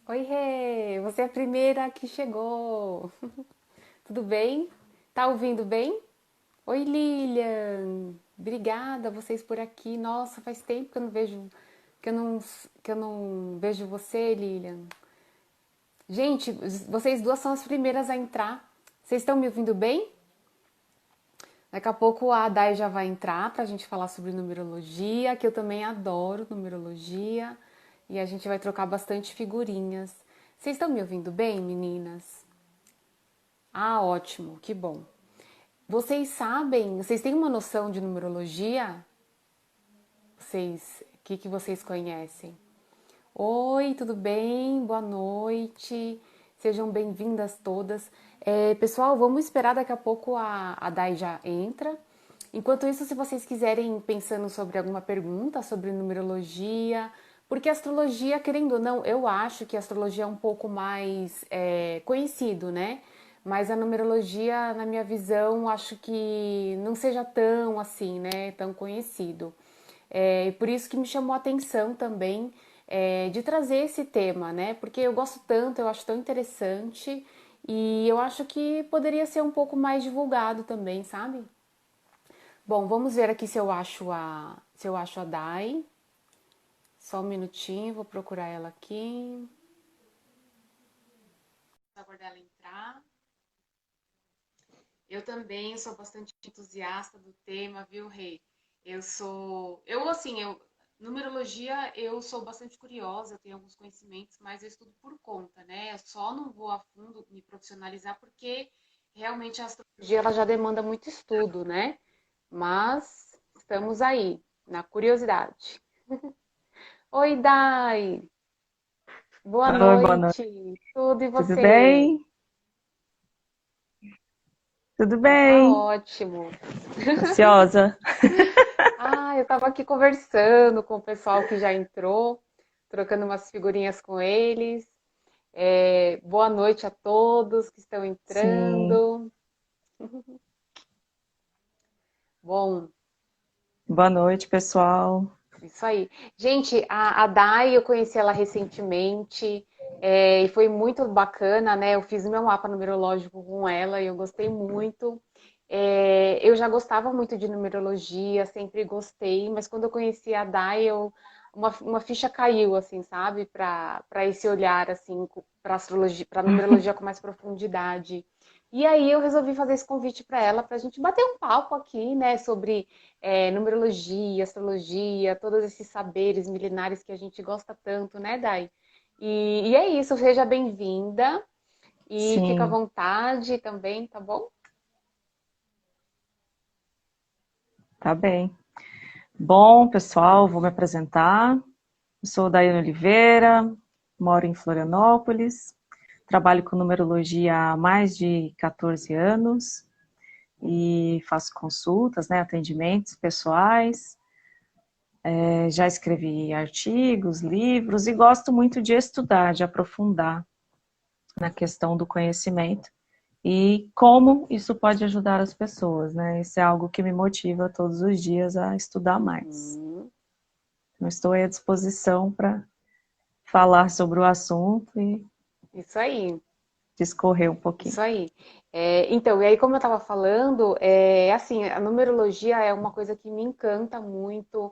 Oi, Rê! Você é a primeira que chegou. Tudo bem? Tá ouvindo bem? Oi, Lilian! Obrigada, vocês por aqui. Nossa, faz tempo que eu não vejo, que eu não vejo você, Lilian. Gente, vocês duas são as primeiras a entrar. Vocês estão me ouvindo bem? Daqui a pouco a Dai já vai entrar para a gente falar sobre numerologia, que eu também adoro numerologia, e a gente vai trocar bastante figurinhas. Vocês estão me ouvindo bem, meninas? Ah, ótimo, que bom. Vocês têm uma noção de numerologia? O que vocês conhecem? Oi, tudo bem? Boa noite. Sejam bem-vindas todas. Pessoal, vamos esperar daqui a pouco a Dai já entra. Enquanto isso, se vocês quiserem pensando sobre alguma pergunta sobre numerologia, porque astrologia, querendo ou não, eu acho que a astrologia é um pouco mais conhecido, né? Mas a numerologia, na minha visão, acho que não seja tão assim, né? Tão conhecido. Por isso que me chamou a atenção também de trazer esse tema, né? Porque eu gosto tanto, eu acho tão interessante e eu acho que poderia ser um pouco mais divulgado também, sabe? Bom, vamos ver aqui se eu acho a Dai. Só um minutinho, vou procurar ela aqui. Vou aguardar ela entrar. Eu também sou bastante entusiasta do tema, viu, Rei? Numerologia, eu sou bastante curiosa, eu tenho alguns conhecimentos, mas eu estudo por conta, né? Eu só não vou a fundo me profissionalizar porque realmente a astrologia ela já demanda muito estudo, né? Mas estamos aí, na curiosidade. Oi, Dai! Boa Oi, boa noite. noite! Tudo e Tudo você? bem? Tudo Então tá bem. ótimo. Ansiosa? Ah, eu tava aqui conversando com o pessoal que já entrou, trocando umas figurinhas com eles. Boa noite a todos que estão Sim. entrando. Bom, Boa noite, pessoal. isso aí. Gente, a Dai, eu conheci ela recentemente, e foi muito bacana, né? Eu fiz o meu mapa numerológico com ela e eu gostei muito. Eu já gostava muito de numerologia, sempre gostei, mas quando eu conheci a Dai, uma ficha caiu, assim, sabe? Para esse olhar, assim, para astrologia, para numerologia com mais profundidade. E aí eu resolvi fazer esse convite para ela, para a gente bater um papo aqui, né, sobre numerologia, astrologia, todos esses saberes milenares que a gente gosta tanto, né, Dai? E é isso, seja bem-vinda e fica à Sim, vontade também, tá bom? tá bem. Bom, pessoal, vou me apresentar. Eu sou Daiane Oliveira, moro em Florianópolis, trabalho com numerologia há mais de 14 anos e faço consultas, né, atendimentos pessoais. Já escrevi artigos, livros e gosto muito de estudar, de aprofundar na questão do conhecimento e como isso pode ajudar as pessoas, né? Isso é algo que me motiva todos os dias a estudar mais. Uhum. Então, estou à disposição para falar sobre o assunto e Isso aí, discorrer um pouquinho. isso aí. Então, e aí, como eu estava falando, assim, a numerologia é uma coisa que me encanta muito.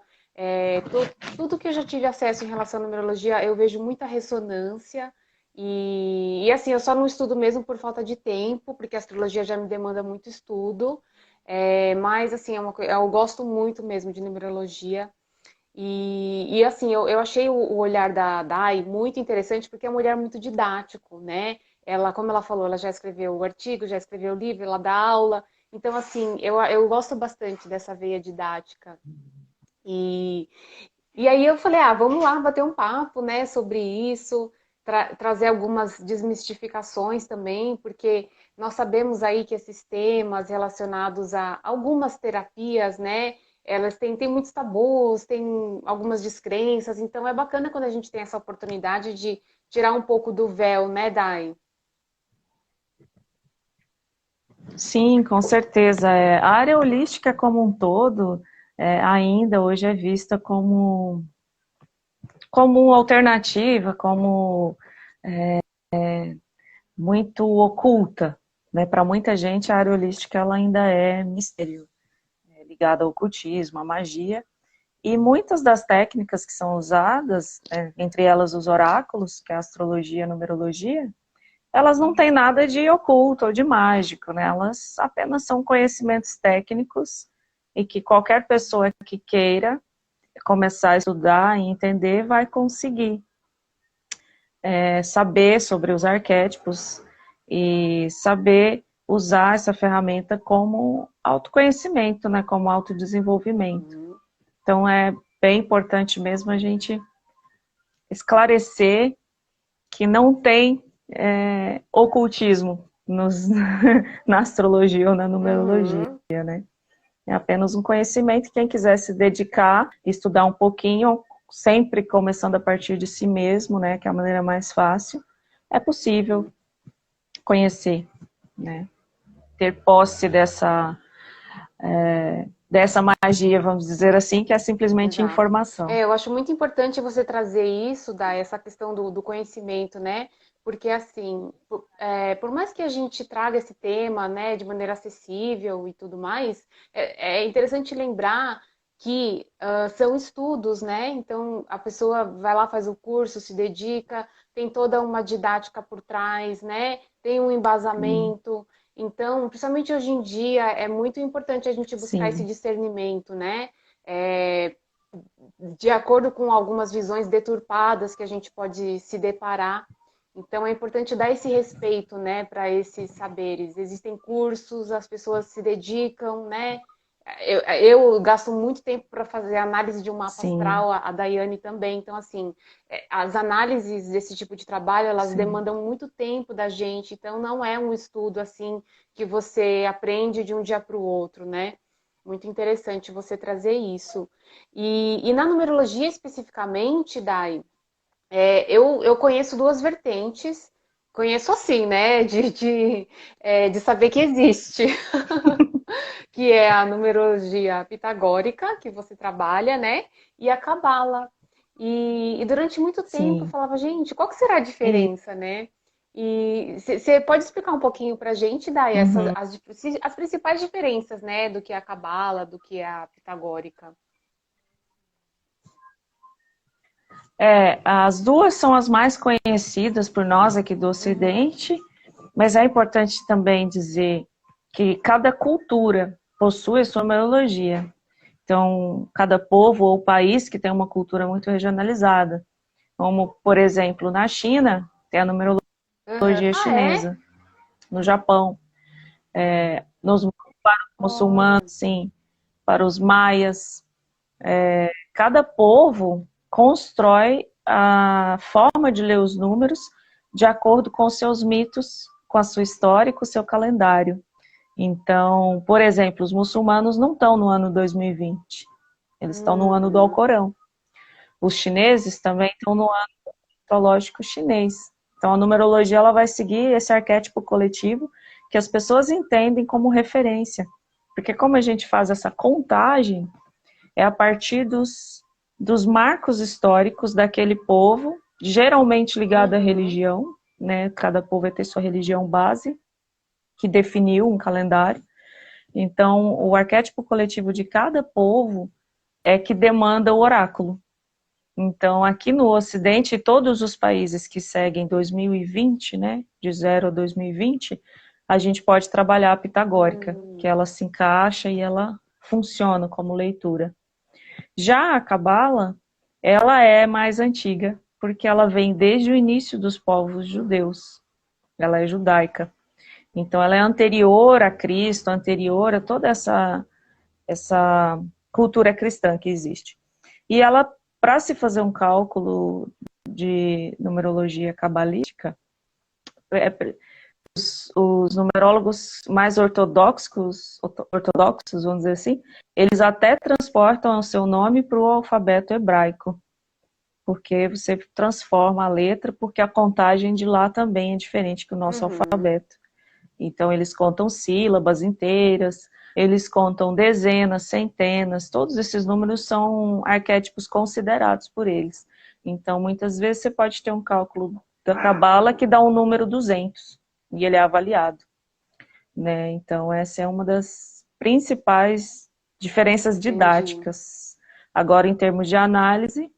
Tudo que eu já tive acesso em relação à numerologia, eu vejo muita ressonância. E assim, eu só não estudo mesmo por falta de tempo, porque a astrologia já me demanda muito estudo. Mas, assim, eu gosto muito mesmo de numerologia. Assim, eu achei o olhar da Dai muito interessante, porque é um olhar muito didático, né? Ela, como ela falou, ela já escreveu o artigo, já escreveu o livro, ela dá aula. Então, assim, eu gosto bastante dessa veia didática. E, e aí eu falei, vamos lá bater um papo, né, sobre isso, trazer algumas desmistificações também, porque nós sabemos aí que esses temas relacionados a algumas terapias, né, elas têm muitos tabus, têm algumas descrenças, então é bacana quando a gente tem essa oportunidade de tirar um pouco do véu, né, Dai? Sim, com certeza. A área holística como um todo, ainda hoje é vista como alternativa, como muito oculta, né? Para muita gente a área holística ela ainda é mistério, ligada ao ocultismo, à magia, e muitas das técnicas que são usadas, entre elas os oráculos, que é a astrologia e a numerologia, elas não têm nada de oculto ou de mágico, né? Elas apenas são conhecimentos técnicos e que qualquer pessoa que queira começar a estudar e entender vai conseguir saber sobre os arquétipos e saber usar essa ferramenta como autoconhecimento, né? Como autodesenvolvimento. Então é bem importante mesmo a gente esclarecer que não tem ocultismo na astrologia ou na numerologia, né? É apenas um conhecimento. Quem quiser se dedicar, estudar um pouquinho, sempre começando a partir de si mesmo, né? Que é a maneira mais fácil, é possível conhecer, né? Ter posse dessa magia, vamos dizer assim, que é simplesmente Exato. informação. Eu acho muito importante você trazer isso, essa questão do conhecimento, né? Porque, assim, por mais que a gente traga esse tema, né, de maneira acessível e tudo mais, é interessante lembrar que são estudos, né? Então, a pessoa vai lá, faz o curso, se dedica, tem toda uma didática por trás, né? Tem um embasamento. Então, principalmente hoje em dia, é muito importante a gente buscar esse Sim. discernimento, né? De acordo com algumas visões deturpadas que a gente pode se deparar. Então, é importante dar esse respeito, né, para esses saberes. Existem cursos, as pessoas se dedicam, né? Eu gasto muito tempo para fazer análise de um mapa Sim. astral, a Daiane também. Então, assim, as análises desse tipo de trabalho, elas Sim. demandam muito tempo da gente. Então, não é um estudo, assim, que você aprende de um dia para o outro, né? Muito interessante você trazer isso. E na numerologia especificamente, Dai, eu conheço duas vertentes. Conheço assim, né? De saber que existe. Que é a numerologia pitagórica, que você trabalha, né? E a cabala. E durante muito tempo eu Sim. falava, gente, qual que será a diferença, né? E você pode explicar um pouquinho para a gente, Dai, as principais diferenças, né? Do que é a cabala, do que é a pitagórica. As duas são as mais conhecidas por nós aqui do Ocidente, mas é importante também dizer que cada cultura possui a sua numerologia. Então, cada povo ou país que tem uma cultura muito regionalizada. Como, por exemplo, na China, tem a numerologia Ah, é? chinesa. No Japão, nos Olha. muçulmanos, sim, para os maias. Cada povo constrói a forma de ler os números de acordo com os seus mitos, com a sua história e com o seu calendário. Então, por exemplo, os muçulmanos não estão no ano 2020, eles estão no ano do Alcorão. Os chineses também estão no ano astrológico chinês. Então, a numerologia ela vai seguir esse arquétipo coletivo que as pessoas entendem como referência. Porque como a gente faz essa contagem, é a partir dos marcos históricos daquele povo, geralmente ligado à religião, né? Cada povo vai ter sua religião base, que definiu um calendário. Então, o arquétipo coletivo de cada povo é que demanda o oráculo. Então, aqui no Ocidente, todos os países que seguem 2020, né, de 0 a 2020, a gente pode trabalhar a pitagórica, que ela se encaixa e ela funciona como leitura. Já a cabala, ela é mais antiga, porque ela vem desde o início dos povos judeus. Ela é judaica. Então, ela é anterior a Cristo, anterior a toda essa cultura cristã que existe. E ela, para se fazer um cálculo de numerologia cabalística, os numerólogos mais ortodoxos, vamos dizer assim, eles até transportam o seu nome para o alfabeto hebraico, porque você transforma a letra, porque a contagem de lá também é diferente que o nosso alfabeto. Então, eles contam sílabas inteiras, eles contam dezenas, centenas, todos esses números são arquétipos considerados por eles. Então, muitas vezes você pode ter um cálculo da Cabala que dá um número 200, e ele é avaliado, né? Então, essa é uma das principais diferenças Entendi. didáticas. Agora, em termos de análise,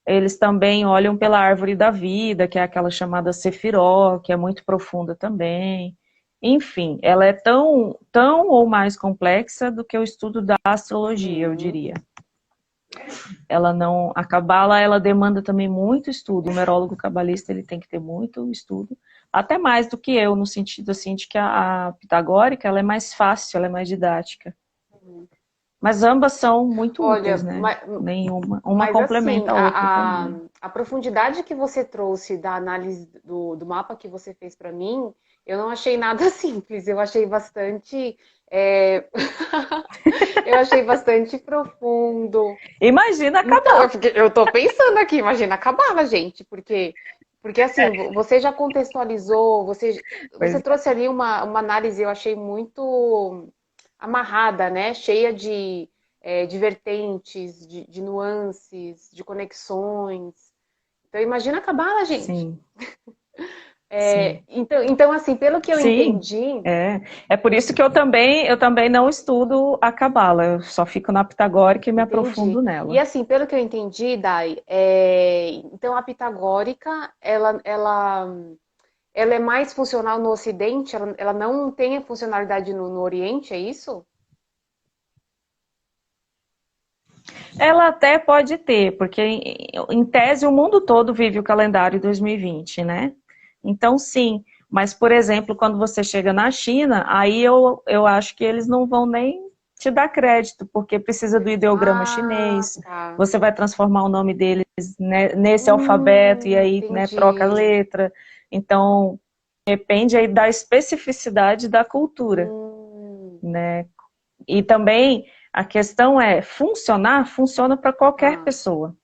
eles também olham pela árvore da vida, que é aquela chamada Sefiró, que é muito profunda também. Enfim, ela é tão ou mais complexa do que o estudo da astrologia, eu Uhum. diria. Ela não, a cabala, ela demanda também muito estudo. O numerólogo cabalista, ele tem que ter muito estudo, até mais do que eu, no sentido assim de que a pitagórica, ela é mais fácil, ela é mais didática. Uhum. Mas ambas são muito úteis, Olha, né? Nenhuma, uma mas assim, complementa a outra também. a profundidade que você trouxe da análise do mapa que você fez para mim, eu não achei nada simples, eu achei bastante. é, eu achei bastante profundo. Imagina Então, acabar. eu tô pensando aqui, imagina acabava, gente, porque assim, você já contextualizou, você Pois trouxe ali uma análise, eu achei muito amarrada, né? Cheia de vertentes, de nuances, de conexões. Então, imagina acabar, gente. sim, sim. Então, assim, pelo que eu Sim, entendi, é por isso que eu também não estudo a cabala, eu só fico na pitagórica e me entendi. aprofundo E nela. assim, pelo que eu entendi, Dai, então a pitagórica, ela é mais funcional no Ocidente, ela não tem a funcionalidade no Oriente, é isso? Ela até pode ter, porque em tese o mundo todo vive o calendário 2020, né? Então sim, mas por exemplo, quando você chega na China, aí eu acho que eles não vão nem te dar crédito, porque precisa do ideograma Ah, chinês, tá. você vai transformar o nome deles, né, nesse alfabeto e aí, né, troca a Entendi. letra. Então, depende aí da especificidade da cultura, Hum, né? E também a questão é funcionar, funciona para qualquer tá. pessoa,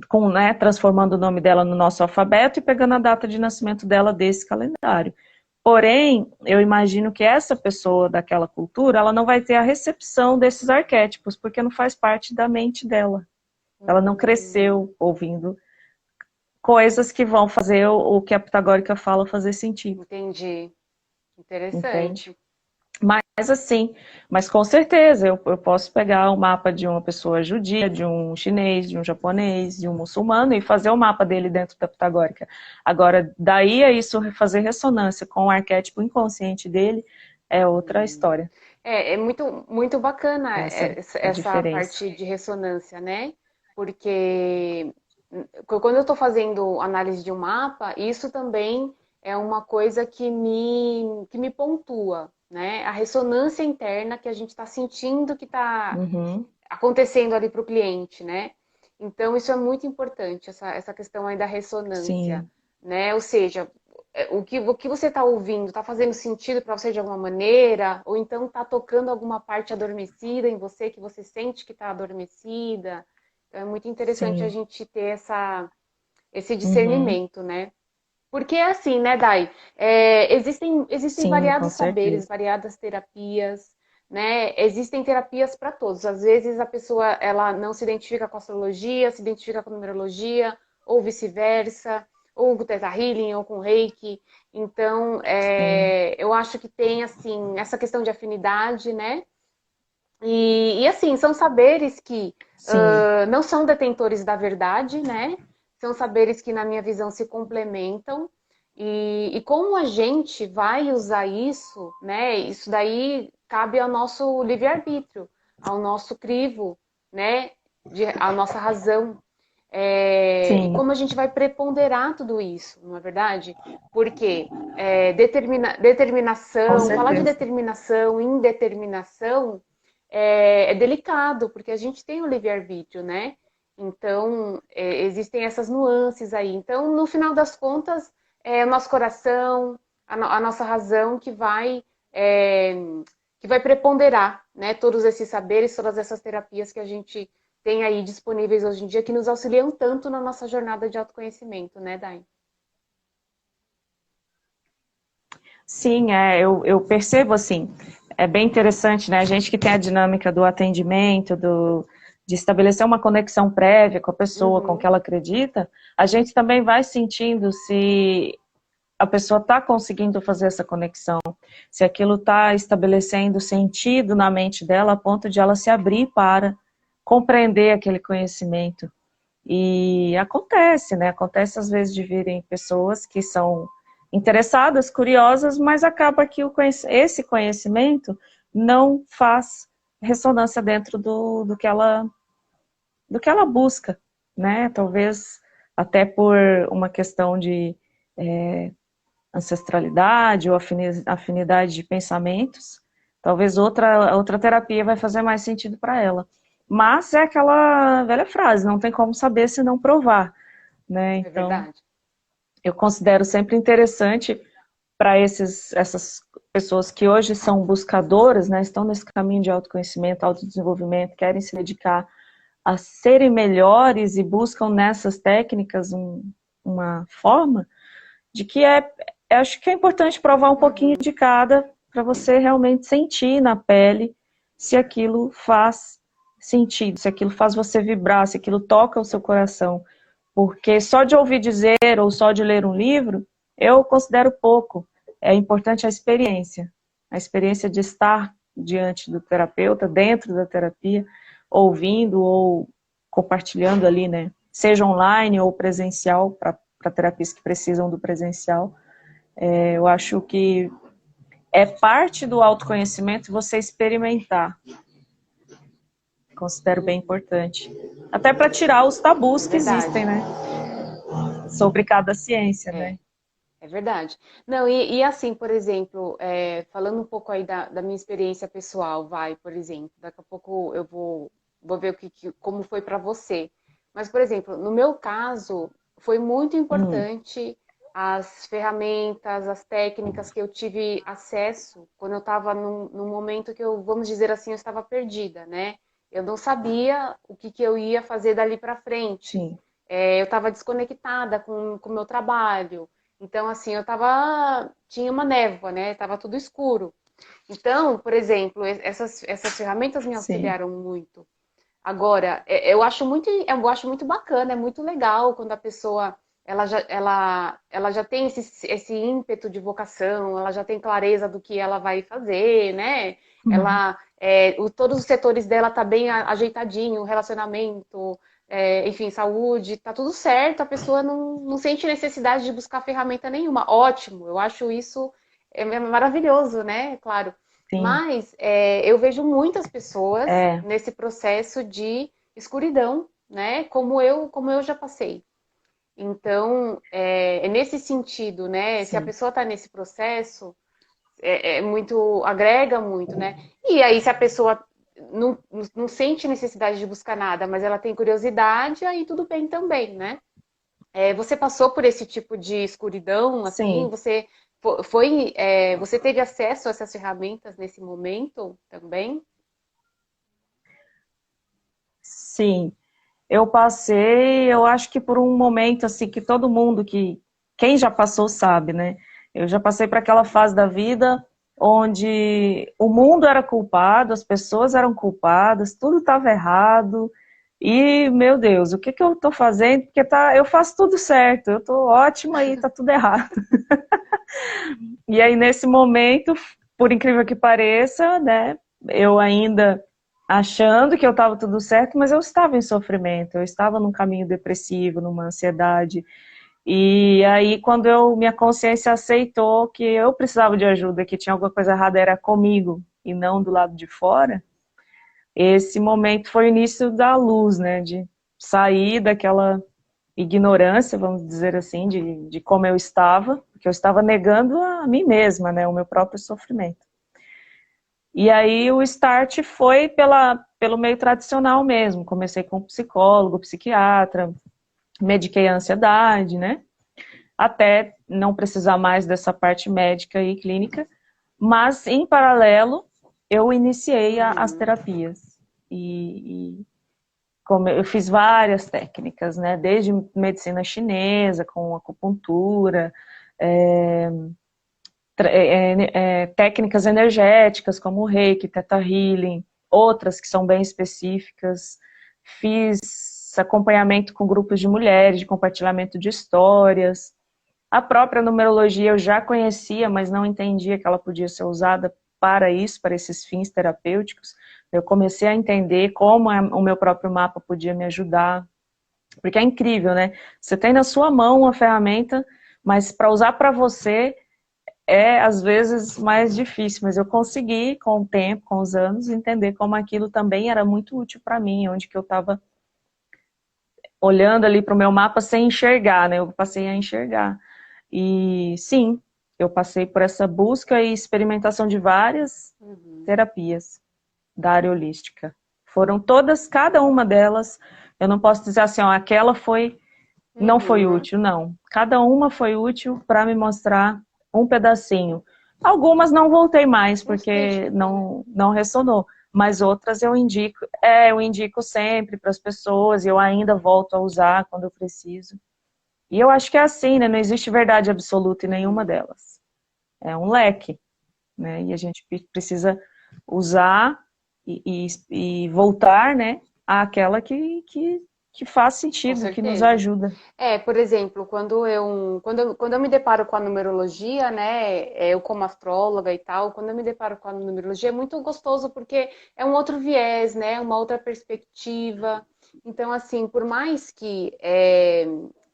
com, né, transformando o nome dela no nosso alfabeto e pegando a data de nascimento dela desse calendário. Porém, eu imagino que essa pessoa daquela cultura, ela não vai ter a recepção desses arquétipos, porque não faz parte da mente dela. Ela não Hum, cresceu ouvindo coisas que vão fazer o que a pitagórica fala fazer sentido, entendi. entende? Interessante. Mas assim, mas com certeza eu posso pegar o mapa de uma pessoa judia, de um chinês, de um japonês, de um muçulmano e fazer o mapa dele dentro da pitagórica. Agora, daí a isso fazer ressonância com o arquétipo inconsciente dele é outra Hum. história. É muito, muito bacana Essa é a essa diferença. parte de ressonância, né? Porque quando eu estou fazendo análise de um mapa, isso também é uma coisa que me pontua, né? A ressonância interna que a gente está sentindo que está Uhum, acontecendo ali para o cliente, né? Então, isso é muito importante, essa questão aí da ressonância, sim, né? Ou seja, o que você está ouvindo está fazendo sentido para você de alguma maneira, ou então está tocando alguma parte adormecida em você que você sente que está adormecida. Então, é muito interessante a sim. gente ter esse Uhum, discernimento, né? Porque é assim, né, Dai? Existem sim, com variados saberes, certeza. variadas terapias, né? Existem terapias para todos. Às vezes a pessoa ela não se identifica com a astrologia, se identifica com a numerologia, ou vice-versa, ou com o Theta Healing, ou com o Reiki. Então, Sim, eu acho que tem assim essa questão de afinidade, né? E assim, são saberes que sim, não são detentores da verdade, né? São saberes que, na minha visão, se complementam. E como a gente vai usar isso, né? Isso daí cabe ao nosso livre-arbítrio, ao nosso crivo, né? À nossa razão. E sim, como a gente vai preponderar tudo isso, não é verdade? Porque com determinação, falar de certeza. determinação, indeterminação, é delicado, porque a gente tem o livre-arbítrio, né? Então, existem essas nuances aí. Então, no final das contas, é o nosso coração, a nossa razão é, que vai preponderar, né? Todos esses saberes, todas essas terapias que a gente tem aí disponíveis hoje em dia, que nos auxiliam tanto na nossa jornada de autoconhecimento, né, Dai? Sim, eu percebo assim, é bem interessante, né? A gente que tem a dinâmica do atendimento, de estabelecer uma conexão prévia com a pessoa, com o Uhum. que ela acredita, a gente também vai sentindo se a pessoa está conseguindo fazer essa conexão, se aquilo está estabelecendo sentido na mente dela a ponto de ela se abrir para compreender aquele conhecimento. E acontece, né? Acontece às vezes de virem pessoas que são interessadas, curiosas, mas acaba que esse conhecimento não faz ressonância dentro do que ela busca, né? Talvez até por uma questão de ancestralidade ou afinidade de pensamentos, talvez outra terapia vai fazer mais sentido para ela. Mas é aquela velha frase, não tem como saber se não provar, né? É Então, verdade. eu considero sempre interessante para essas pessoas que hoje são buscadoras, né, estão nesse caminho de autoconhecimento, autodesenvolvimento, querem se dedicar a serem melhores e buscam nessas técnicas uma forma de que acho que é importante provar um pouquinho Uhum. de cada para você realmente sentir na pele se aquilo faz sentido, se aquilo faz você vibrar, se aquilo toca o seu coração. Porque só de ouvir dizer ou só de ler um livro, eu considero pouco. É importante a experiência de estar diante do terapeuta, dentro da terapia, ouvindo ou compartilhando ali, né? Seja online ou presencial, para terapias que precisam do presencial. Eu acho que é parte do autoconhecimento você experimentar. Considero bem Uhum. importante. Até para tirar os tabus que existem, Verdade. né? Sobre cada ciência, É. né? É verdade. Não, e assim, por exemplo, falando um pouco aí da minha experiência pessoal, vai, por exemplo, daqui a pouco eu vou ver como foi para você. Mas, por exemplo, no meu caso, foi muito Hum, importante as ferramentas, as técnicas que eu tive acesso quando eu estava num momento que eu, vamos dizer assim, eu estava perdida, né? Eu não sabia que eu ia fazer dali para frente. sim, Eu estava desconectada com o meu trabalho. Então, assim, tinha uma névoa, né? Tava tudo escuro. Então, por exemplo, essas ferramentas me sim, auxiliaram muito. Agora, eu acho muito bacana, é muito legal quando a pessoa ela já tem esse ímpeto de vocação, ela já tem clareza do que ela vai fazer, né? Todos os setores dela tá bem ajeitadinho, relacionamento, enfim, saúde, tá tudo certo, a pessoa não sente necessidade de buscar ferramenta nenhuma. Ótimo, eu acho isso maravilhoso, né? Claro. sim. Mas eu vejo muitas pessoas É, nesse processo de escuridão, né? Como eu já passei. Então, é nesse sentido, né? Se a sim, pessoa está nesse processo, agrega muito, né? E aí, se a pessoa não sente necessidade de buscar nada, mas ela tem curiosidade, aí tudo bem também, né? Você passou por esse tipo de escuridão, assim? sim, Você teve acesso a essas ferramentas nesse momento também? sim. Eu passei, eu acho que por um momento assim que todo mundo quem já passou sabe, né? Eu já passei por aquela fase da vida onde o mundo era culpado, as pessoas eram culpadas, tudo estava errado. E, meu Deus, o que que eu tô fazendo? Porque eu faço tudo certo, eu tô ótima e tá tudo errado. E aí, nesse momento, por incrível que pareça, né, eu ainda achando que eu estava tudo certo, mas eu estava em sofrimento, eu estava num caminho depressivo, numa ansiedade. E aí, quando minha consciência aceitou que eu precisava de ajuda, que tinha alguma coisa errada, era comigo e não do lado de fora, esse momento foi o início da luz, né, de sair daquela ignorância, vamos dizer assim, de como eu estava, porque eu estava negando a mim mesma, né, o meu próprio sofrimento. E aí o start foi pelo meio tradicional mesmo. Comecei com psicólogo, psiquiatra, mediquei a ansiedade, né? Até não precisar mais dessa parte médica e clínica. Mas, em paralelo, eu iniciei as Uhum. terapias. E como eu fiz várias técnicas, né? Desde medicina chinesa, com acupuntura, é, técnicas energéticas como o Reiki, Theta Healing, outras que são bem específicas, fiz acompanhamento com grupos de mulheres, de compartilhamento de histórias. A própria numerologia eu já conhecia, mas não entendia que ela podia ser usada para isso, para esses fins terapêuticos. Eu comecei a entender como o meu próprio mapa podia me ajudar. Porque é incrível, né? Você tem na sua mão uma ferramenta, mas para usar para você é, às vezes, mais difícil. Mas eu consegui, com o tempo, com os anos, entender como aquilo também era muito útil para mim, onde que eu estava olhando ali para o meu mapa sem enxergar, né? Eu passei a enxergar. E sim, eu passei por essa busca e experimentação de várias terapias da área holística. Foram todas, cada uma delas, eu não posso dizer assim, ó, aquela foi, não foi útil, não. Cada uma foi útil para me mostrar um pedacinho. Algumas não voltei mais, porque não ressonou. Mas outras eu indico sempre para as pessoas, e eu ainda volto a usar quando eu preciso. E eu acho que é assim, né? Não existe verdade absoluta em nenhuma delas. É um leque, né? E a gente precisa usar e voltar, né, àquela que faz sentido, que nos ajuda. Por exemplo, quando eu me deparo com a numerologia, né, eu como astróloga e tal, quando eu me deparo com a numerologia é muito gostoso porque é um outro viés, né, uma outra perspectiva. Então, assim, por mais que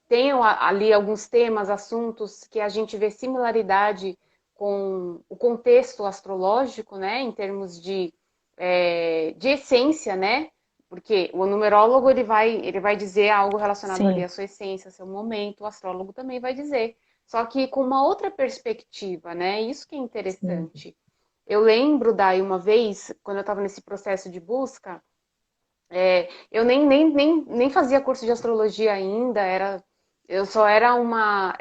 tenham ali alguns temas, assuntos que a gente vê similaridade com o contexto astrológico, né, em termos de essência, né? Porque o numerólogo ele vai dizer algo relacionado ali Sim. à sua essência, ao seu momento, o astrólogo também vai dizer. Só que com uma outra perspectiva, né? Isso que é interessante. Sim. Eu lembro daí uma vez, quando eu estava nesse processo de busca, eu nem fazia curso de astrologia ainda, eu só era uma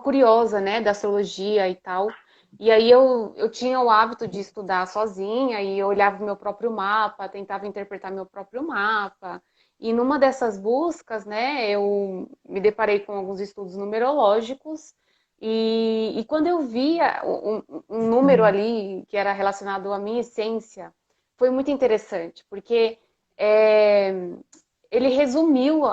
curiosa, né, da astrologia e tal. E aí eu tinha o hábito de estudar sozinha e eu olhava o meu próprio mapa, tentava interpretar meu próprio mapa. E numa dessas buscas, né, eu me deparei com alguns estudos numerológicos e quando eu via um número ali que era relacionado à minha essência, foi muito interessante, porque é, ele resumiu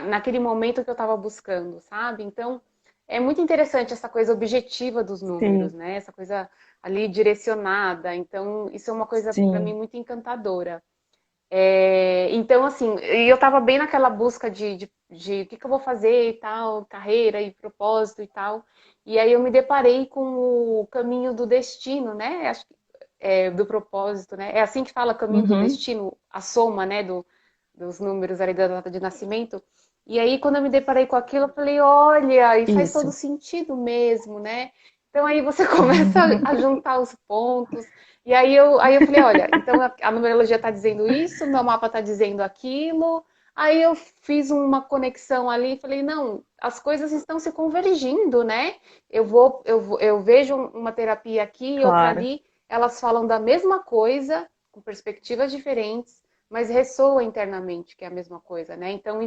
naquele momento que eu estava buscando, sabe? Então, é muito interessante essa coisa objetiva dos números, Sim. né? Essa coisa ali direcionada. Então, isso é uma coisa para mim Sim. muito encantadora. Então, assim, eu estava bem naquela busca de o que eu vou fazer e tal, carreira e propósito e tal. E aí eu me deparei com o caminho do destino, né? Acho que do propósito, né? É assim que fala caminho do destino, a soma, né? Dos números ali da data de nascimento. E aí, quando eu me deparei com aquilo, eu falei, olha, e faz todo Isso. sentido mesmo, né? Então aí você começa a juntar os pontos. E aí eu falei, olha, então a numerologia está dizendo isso, meu mapa está dizendo aquilo. Aí eu fiz uma conexão ali e falei, não, as coisas estão se convergindo, né? Eu vejo uma terapia aqui e outra Claro. ali, elas falam da mesma coisa, com perspectivas diferentes, mas ressoa internamente que é a mesma coisa, né? Então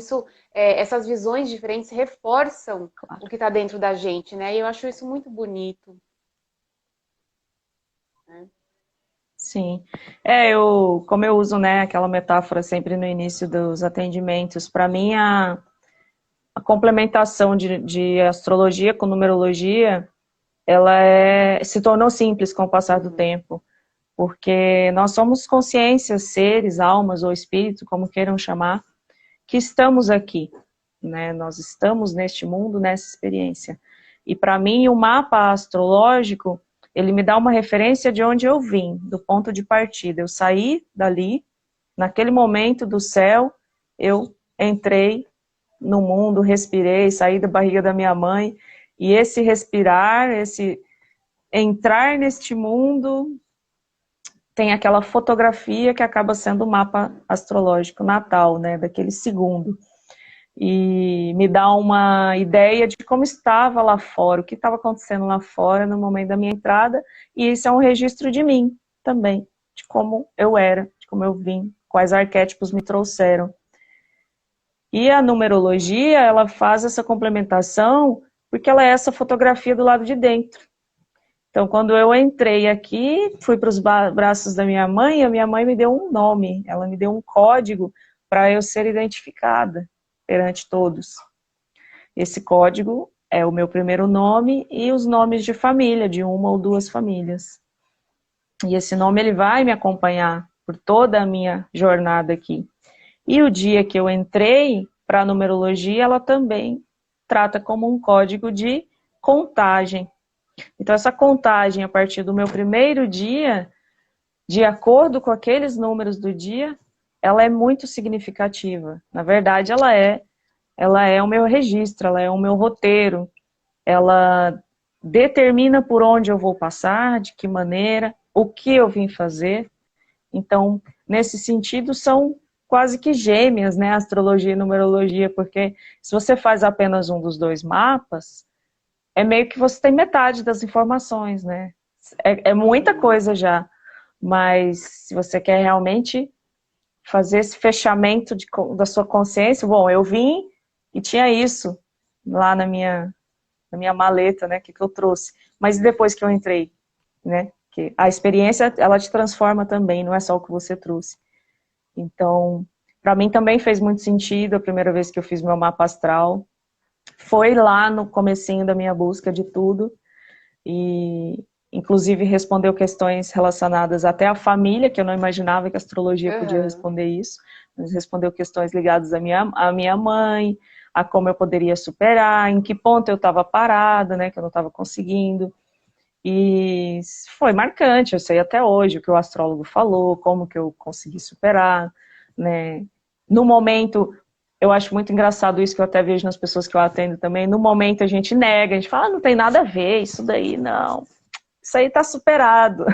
essas visões diferentes reforçam o Claro. que está dentro da gente, né? E eu acho isso muito bonito. Né? Sim. Como eu uso, né, aquela metáfora sempre no início dos atendimentos, para mim a complementação de astrologia com numerologia, ela se tornou simples com o passar do tempo, porque nós somos consciências, seres, almas ou espírito, como queiram chamar, que estamos aqui, né? Nós estamos neste mundo, nessa experiência. E para mim, o mapa astrológico, ele me dá uma referência de onde eu vim, do ponto de partida. Eu saí dali, naquele momento do céu, eu entrei no mundo, respirei, saí da barriga da minha mãe, e esse respirar, esse entrar neste mundo, tem aquela fotografia que acaba sendo o mapa astrológico natal, né, daquele segundo. E me dá uma ideia de como estava lá fora, o que estava acontecendo lá fora no momento da minha entrada, e isso é um registro de mim também, de como eu era, de como eu vim, quais arquétipos me trouxeram. E a numerologia, ela faz essa complementação porque ela é essa fotografia do lado de dentro. Então, quando eu entrei aqui, fui para os braços da minha mãe, e a minha mãe me deu um nome, ela me deu um código para eu ser identificada perante todos. Esse código é o meu primeiro nome e os nomes de família, de uma ou duas famílias. E esse nome ele vai me acompanhar por toda a minha jornada aqui. E o dia que eu entrei para a numerologia, ela também trata como um código de contagem. Então, essa contagem, a partir do meu primeiro dia, de acordo com aqueles números do dia, ela é muito significativa. Na verdade, ela é o meu registro, ela é o meu roteiro, ela determina por onde eu vou passar, de que maneira, o que eu vim fazer. Então, nesse sentido, são quase que gêmeas, né, astrologia e numerologia, porque se você faz apenas um dos dois mapas, é meio que você tem metade das informações, né? É muita coisa já, mas se você quer realmente fazer esse fechamento da sua consciência, bom, eu vim e tinha isso lá na minha maleta, né, que eu trouxe. Mas depois que eu entrei, né, que a experiência, ela te transforma também, não é só o que você trouxe. Então, para mim também fez muito sentido a primeira vez que eu fiz meu mapa astral. Foi lá no comecinho da minha busca de tudo, e inclusive respondeu questões relacionadas até à família, que eu não imaginava que a astrologia podia responder isso, mas respondeu questões ligadas à minha mãe, a como eu poderia superar, em que ponto eu estava parada, né, que eu não estava conseguindo. E foi marcante, eu sei até hoje o que o astrólogo falou, como que eu consegui superar, né. No momento, eu acho muito engraçado isso, que eu até vejo nas pessoas que eu atendo também, no momento a gente nega, a gente fala, não tem nada a ver, isso daí não, isso aí tá superado.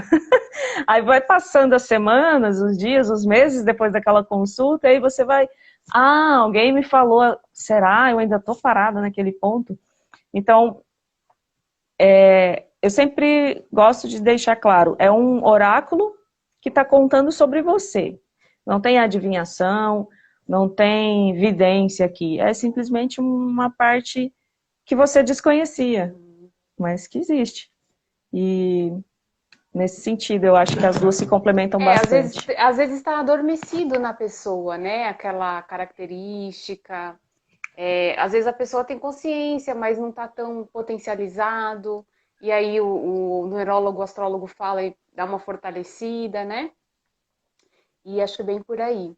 Aí vai passando as semanas, os dias, os meses depois daquela consulta, aí você vai, alguém me falou, será? Eu ainda tô parada naquele ponto? Então, eu sempre gosto de deixar claro, é um oráculo que está contando sobre você. Não tem adivinhação, não tem vidência aqui. É simplesmente uma parte que você desconhecia, mas que existe. E nesse sentido, eu acho que as duas se complementam bastante. Às vezes está adormecido na pessoa, né? Aquela característica. Às vezes a pessoa tem consciência, mas não está tão potencializado. E aí o neurólogo, o astrólogo fala e dá uma fortalecida, né? E acho que é bem por aí.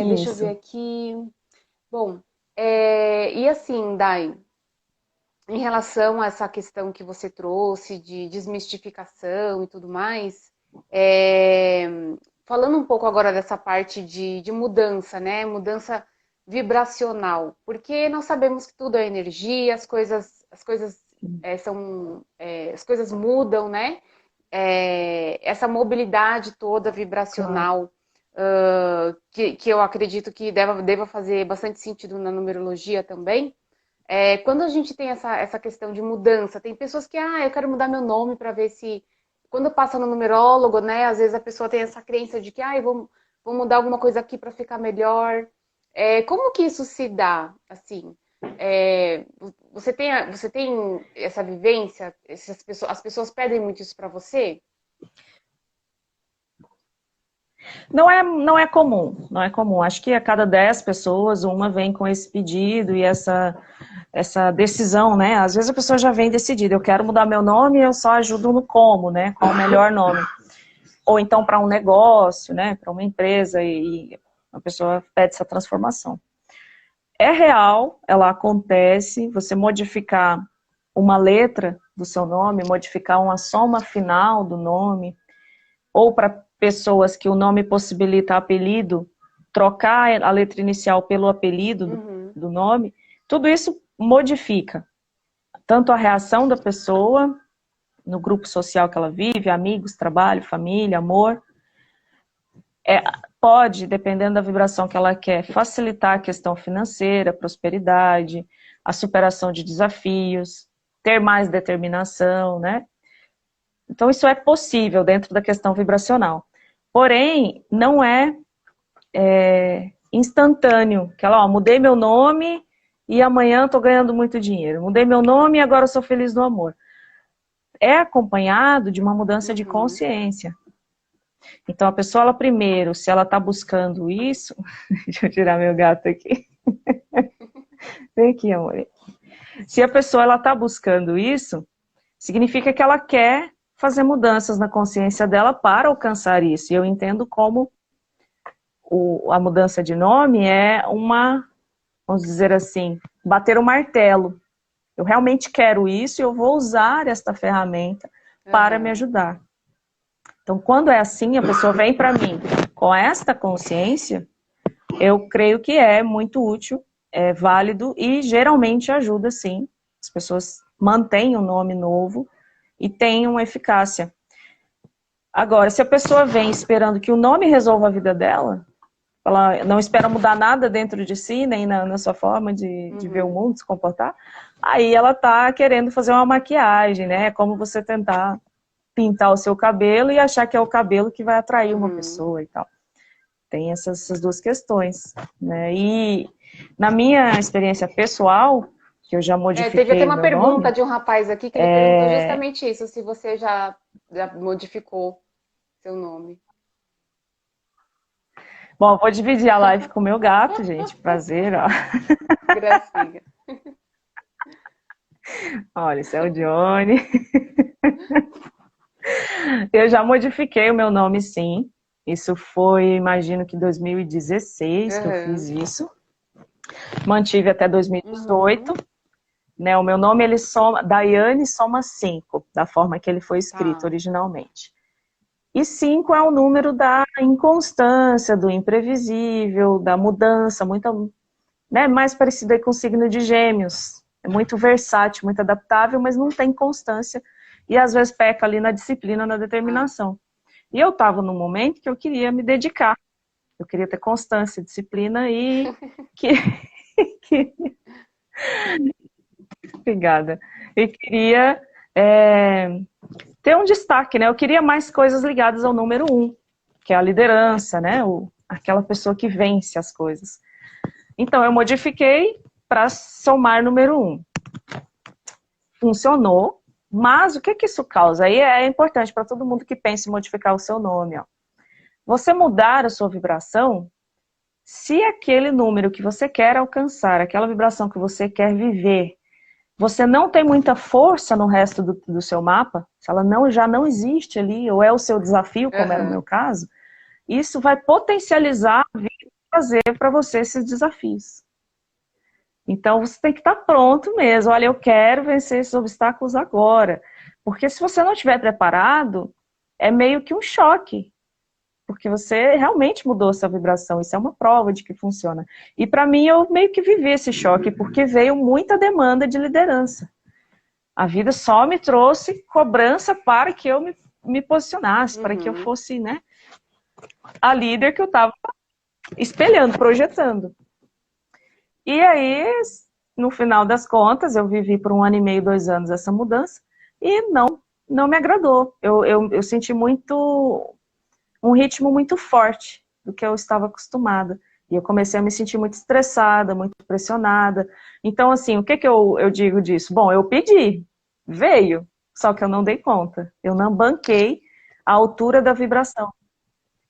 Deixa eu ver Isso. aqui. Bom, e assim, Dai, em relação a essa questão que você trouxe de desmistificação e tudo mais, é, falando um pouco agora dessa parte de mudança, né? Mudança vibracional, porque nós sabemos que tudo é energia, as coisas mudam, né? Essa mobilidade toda Claro. vibracional, que eu acredito que deva fazer bastante sentido na numerologia também. Quando a gente tem essa questão de mudança, tem pessoas que, eu quero mudar meu nome para ver se. Quando passa no numerólogo, né? Às vezes a pessoa tem essa crença de que, vou mudar alguma coisa aqui para ficar melhor. Como que isso se dá? Assim, você tem essa vivência? As pessoas pedem muito isso para você? Não é comum, não é comum. Acho que a cada 10 pessoas, uma vem com esse pedido e essa decisão, né? Às vezes a pessoa já vem decidida, eu quero mudar meu nome e eu só ajudo no como, né? Qual o melhor nome. Ou então para um negócio, né? Para uma empresa e a pessoa pede essa transformação. É real, ela acontece, você modificar uma letra do seu nome, modificar uma soma final do nome, ou para pessoas que o nome possibilita apelido, trocar a letra inicial pelo apelido do nome, tudo isso modifica tanto a reação da pessoa no grupo social que ela vive, amigos, trabalho, família, amor. Pode, dependendo da vibração que ela quer, facilitar a questão financeira, prosperidade, a superação de desafios, ter mais determinação, né? Então, isso é possível dentro da questão vibracional. Porém, não é instantâneo. Que ela, mudei meu nome e amanhã estou ganhando muito dinheiro. Mudei meu nome e agora eu sou feliz no amor. é acompanhado de uma mudança de Uhum. consciência. Então, a pessoa, ela primeiro, se ela está buscando isso... Deixa eu tirar meu gato aqui. Vem aqui, amor. Se a pessoa ela está buscando isso, significa que ela quer fazer mudanças na consciência dela para alcançar isso. E eu entendo como a mudança de nome é uma, vamos dizer assim, bater o martelo. Eu realmente quero isso e eu vou usar esta ferramenta para me Uhum. ajudar. Então, quando é assim, a pessoa vem para mim com esta consciência, eu creio que é muito útil, é válido e geralmente ajuda, sim. As pessoas mantêm o nome novo e têm uma eficácia. Agora, se a pessoa vem esperando que o nome resolva a vida dela, ela não espera mudar nada dentro de si, nem na sua forma de ver o Uhum. mundo, de se comportar, aí ela está querendo fazer uma maquiagem, né? É como você tentar pintar o seu cabelo e achar que é o cabelo que vai atrair uma Uhum. pessoa e tal. Tem essas duas questões, né? E na minha experiência pessoal, que eu já Teve até modifiquei o uma meu pergunta nome, de um rapaz aqui que ele perguntou justamente isso, se você já modificou seu nome. bom, eu vou dividir a live com o meu gato, gente, prazer, ó. Gracinha. Olha, esse é o Johnny. Eu já modifiquei o meu nome, sim. Isso foi, imagino que 2016 que eu Aham. fiz isso. Mantive até 2018. Uhum. Né? O meu nome, ele soma, Daiane soma 5, da forma que ele foi escrito Tá. originalmente. E 5 é o número da inconstância, do imprevisível, da mudança, muito, né, mais parecido aí com o signo de Gêmeos. É muito versátil, muito adaptável, mas não tem constância. E às vezes peca ali na disciplina, na Ah. determinação. E eu estava num momento que eu queria me dedicar. Eu queria ter constância, disciplina e que, que obrigada. E queria ter um destaque, né? Eu queria mais coisas ligadas ao número 1, que é a liderança, né? Aquela pessoa que vence as coisas. Então eu modifiquei para somar número 1. Funcionou, mas o que isso causa? Aí é importante para todo mundo que pensa em modificar o seu nome. Ó. Você mudar a sua vibração, se aquele número que você quer alcançar, aquela vibração que você quer viver, você não tem muita força no resto do seu mapa, se ela já não existe ali, ou é o seu desafio, como era o meu Aham. caso, isso vai potencializar vir fazer para você esses desafios. Então você tem que estar pronto mesmo. Olha, eu quero vencer esses obstáculos agora. Porque se você não estiver preparado, é meio que um choque. Porque você realmente mudou sua vibração. Isso é uma prova de que funciona. E para mim, eu meio que vivi esse choque, porque veio muita demanda de liderança. A vida só me trouxe cobrança para que eu me posicionasse, para que eu Uhum. fosse, né, a líder que eu estava espelhando, projetando. E aí, no final das contas, eu vivi por 1 ano e meio, 2 anos essa mudança e não me agradou. Eu senti um ritmo muito forte do que eu estava acostumada. E eu comecei a me sentir muito estressada, muito pressionada. Então, assim, o que eu digo disso? Bom, eu pedi, veio, só que eu não dei conta. Eu não banquei a altura da vibração.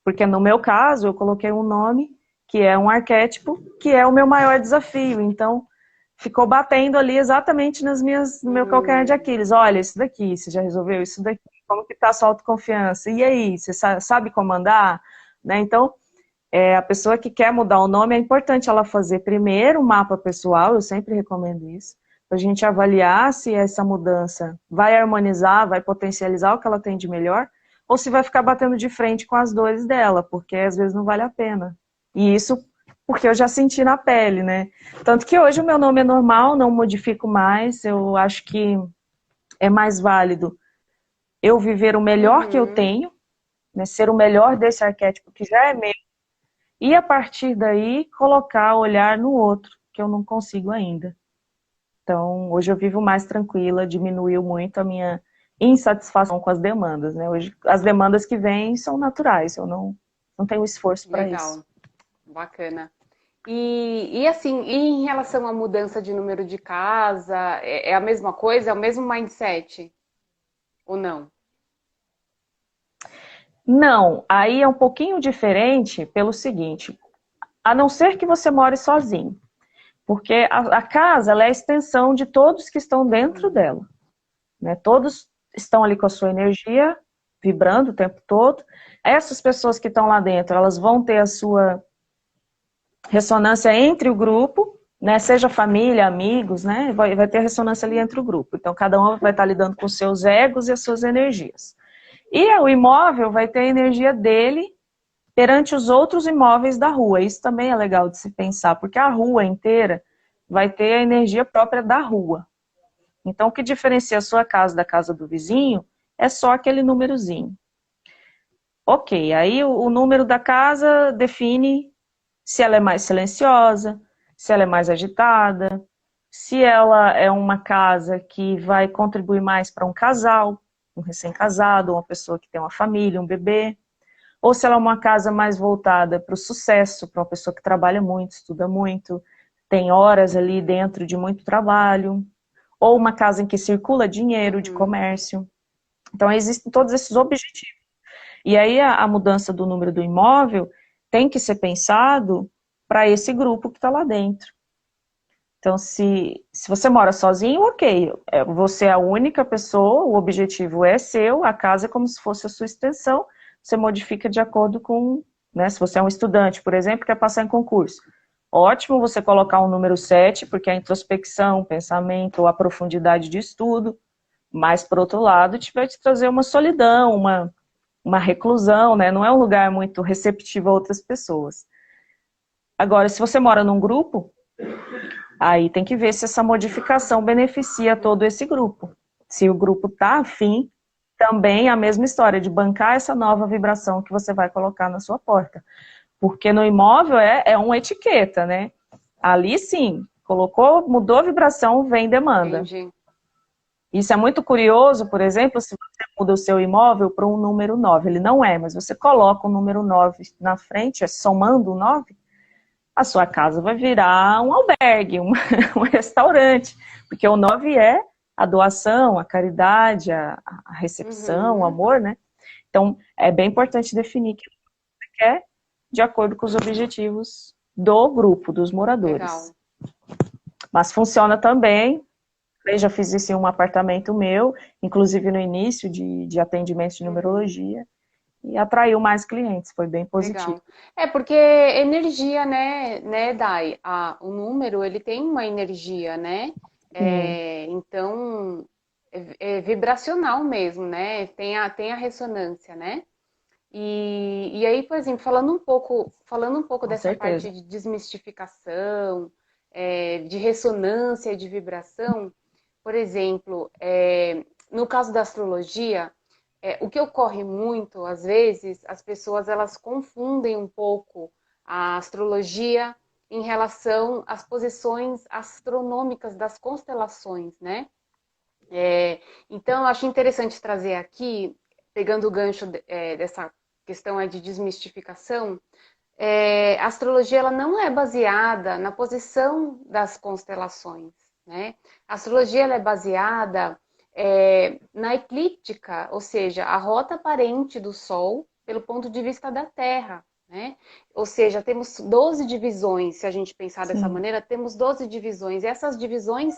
Porque no meu caso, eu coloquei um nome que é um arquétipo, que é o meu maior desafio. Então, ficou batendo ali exatamente no meu calcanhar de Hum. Aquiles. Olha, isso daqui, você já resolveu isso daqui? Como que tá a sua autoconfiança? E aí, você sabe comandar? Né? Então, a pessoa que quer mudar o nome, é importante ela fazer primeiro um mapa pessoal, eu sempre recomendo isso, para a gente avaliar se essa mudança vai harmonizar, vai potencializar o que ela tem de melhor, ou se vai ficar batendo de frente com as dores dela, porque às vezes não vale a pena. E isso porque eu já senti na pele, né? Tanto que hoje o meu nome é normal, não modifico mais, eu acho que é mais válido eu viver o melhor que eu Uhum. tenho, né, ser o melhor desse arquétipo que já é meu, e a partir daí colocar, olhar no outro, que eu não consigo ainda. Então, hoje eu vivo mais tranquila, diminuiu muito a minha insatisfação com as demandas, né? Hoje as demandas que vêm são naturais, eu não tenho esforço para isso. Legal. Bacana. E assim, e em relação à mudança de número de casa, é a mesma coisa? É o mesmo mindset? Ou não? Não, aí é um pouquinho diferente pelo seguinte, a não ser que você more sozinho, porque a casa ela é a extensão de todos que estão dentro dela, né? Todos estão ali com a sua energia vibrando o tempo todo. Essas pessoas que estão lá dentro, elas vão ter a sua ressonância entre o grupo, né? Seja família, amigos, né? Vai ter ressonância ali entre o grupo. Então, cada um vai estar lidando com os seus egos e as suas energias. E o imóvel vai ter a energia dele perante os outros imóveis da rua. Isso também é legal de se pensar, porque a rua inteira vai ter a energia própria da rua. Então, o que diferencia a sua casa da casa do vizinho é só aquele númerozinho. Ok, aí o número da casa define se ela é mais silenciosa, se ela é mais agitada, se ela é uma casa que vai contribuir mais para um casal, um recém-casado, uma pessoa que tem uma família, um bebê, ou se ela é uma casa mais voltada para o sucesso, para uma pessoa que trabalha muito, estuda muito, tem horas ali dentro de muito trabalho, ou uma casa em que circula dinheiro de comércio. Então, existem todos esses objetivos. E aí, a mudança do número do imóvel tem que ser pensado para esse grupo que está lá dentro. Então, se você mora sozinho, ok, você é a única pessoa, o objetivo é seu, a casa é como se fosse a sua extensão, você modifica de acordo com, né, se você é um estudante, por exemplo, quer passar em concurso. Ótimo você colocar um número 7, porque a introspecção, o pensamento, a profundidade de estudo, mas, por outro lado, vai te trazer uma solidão, uma reclusão, né? Não é um lugar muito receptivo a outras pessoas. Agora, se você mora num grupo, aí tem que ver se essa modificação beneficia todo esse grupo. Se o grupo está afim, também a mesma história de bancar essa nova vibração que você vai colocar na sua porta. Porque no imóvel é uma etiqueta, né? Ali sim, colocou, mudou a vibração, vem demanda. Entendi. Isso é muito curioso, por exemplo, se você muda o seu imóvel para um número 9. Ele não é, mas você coloca o número 9 na frente, somando o 9, a sua casa vai virar um albergue, um restaurante, porque o 9 é a doação, a caridade, a recepção, o amor, né? Então, é bem importante definir o que você quer de acordo com os objetivos do grupo, dos moradores. Legal. Mas funciona também. Eu já fiz isso em um apartamento meu, inclusive no início de atendimento de numerologia, e atraiu mais clientes, foi bem positivo. Legal. É porque energia, né, Dai? O número, ele tem uma energia, né? Sim, Então, é vibracional mesmo, né? Tem a ressonância, né? E aí, por exemplo, falando um pouco com dessa parte certeza. de desmistificação, de ressonância e de vibração, por exemplo, no caso da astrologia, o que ocorre muito, às vezes, as pessoas elas confundem um pouco a astrologia em relação às posições astronômicas das constelações, né? Então, eu acho interessante trazer aqui, pegando o gancho dessa questão de desmistificação, a astrologia ela não é baseada na posição das constelações, né? A astrologia ela é baseada na eclíptica, ou seja, a rota aparente do Sol pelo ponto de vista da Terra, né? Ou seja, temos 12 divisões, se a gente pensar dessa Sim. maneira, temos 12 divisões. E essas divisões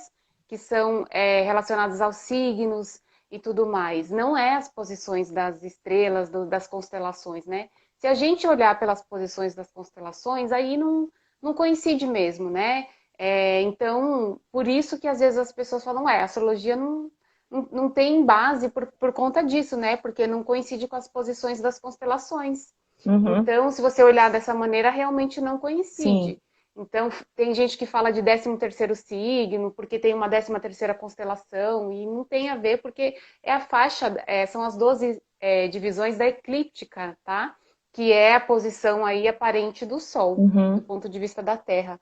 que são relacionadas aos signos e tudo mais, não é as posições das estrelas, das constelações, né? Se a gente olhar pelas posições das constelações, aí não coincide mesmo, né? Então, por isso que às vezes as pessoas falam, a astrologia não tem base por conta disso, né? Porque não coincide com as posições das constelações. Uhum. Então, se você olhar dessa maneira, realmente não Sim. coincide. Então, tem gente que fala de 13º signo, porque tem uma 13ª constelação, e não tem a ver, porque é a faixa, são as 12 divisões da eclíptica, tá? Que é a posição aí aparente do Sol, do Uhum. ponto de vista da Terra.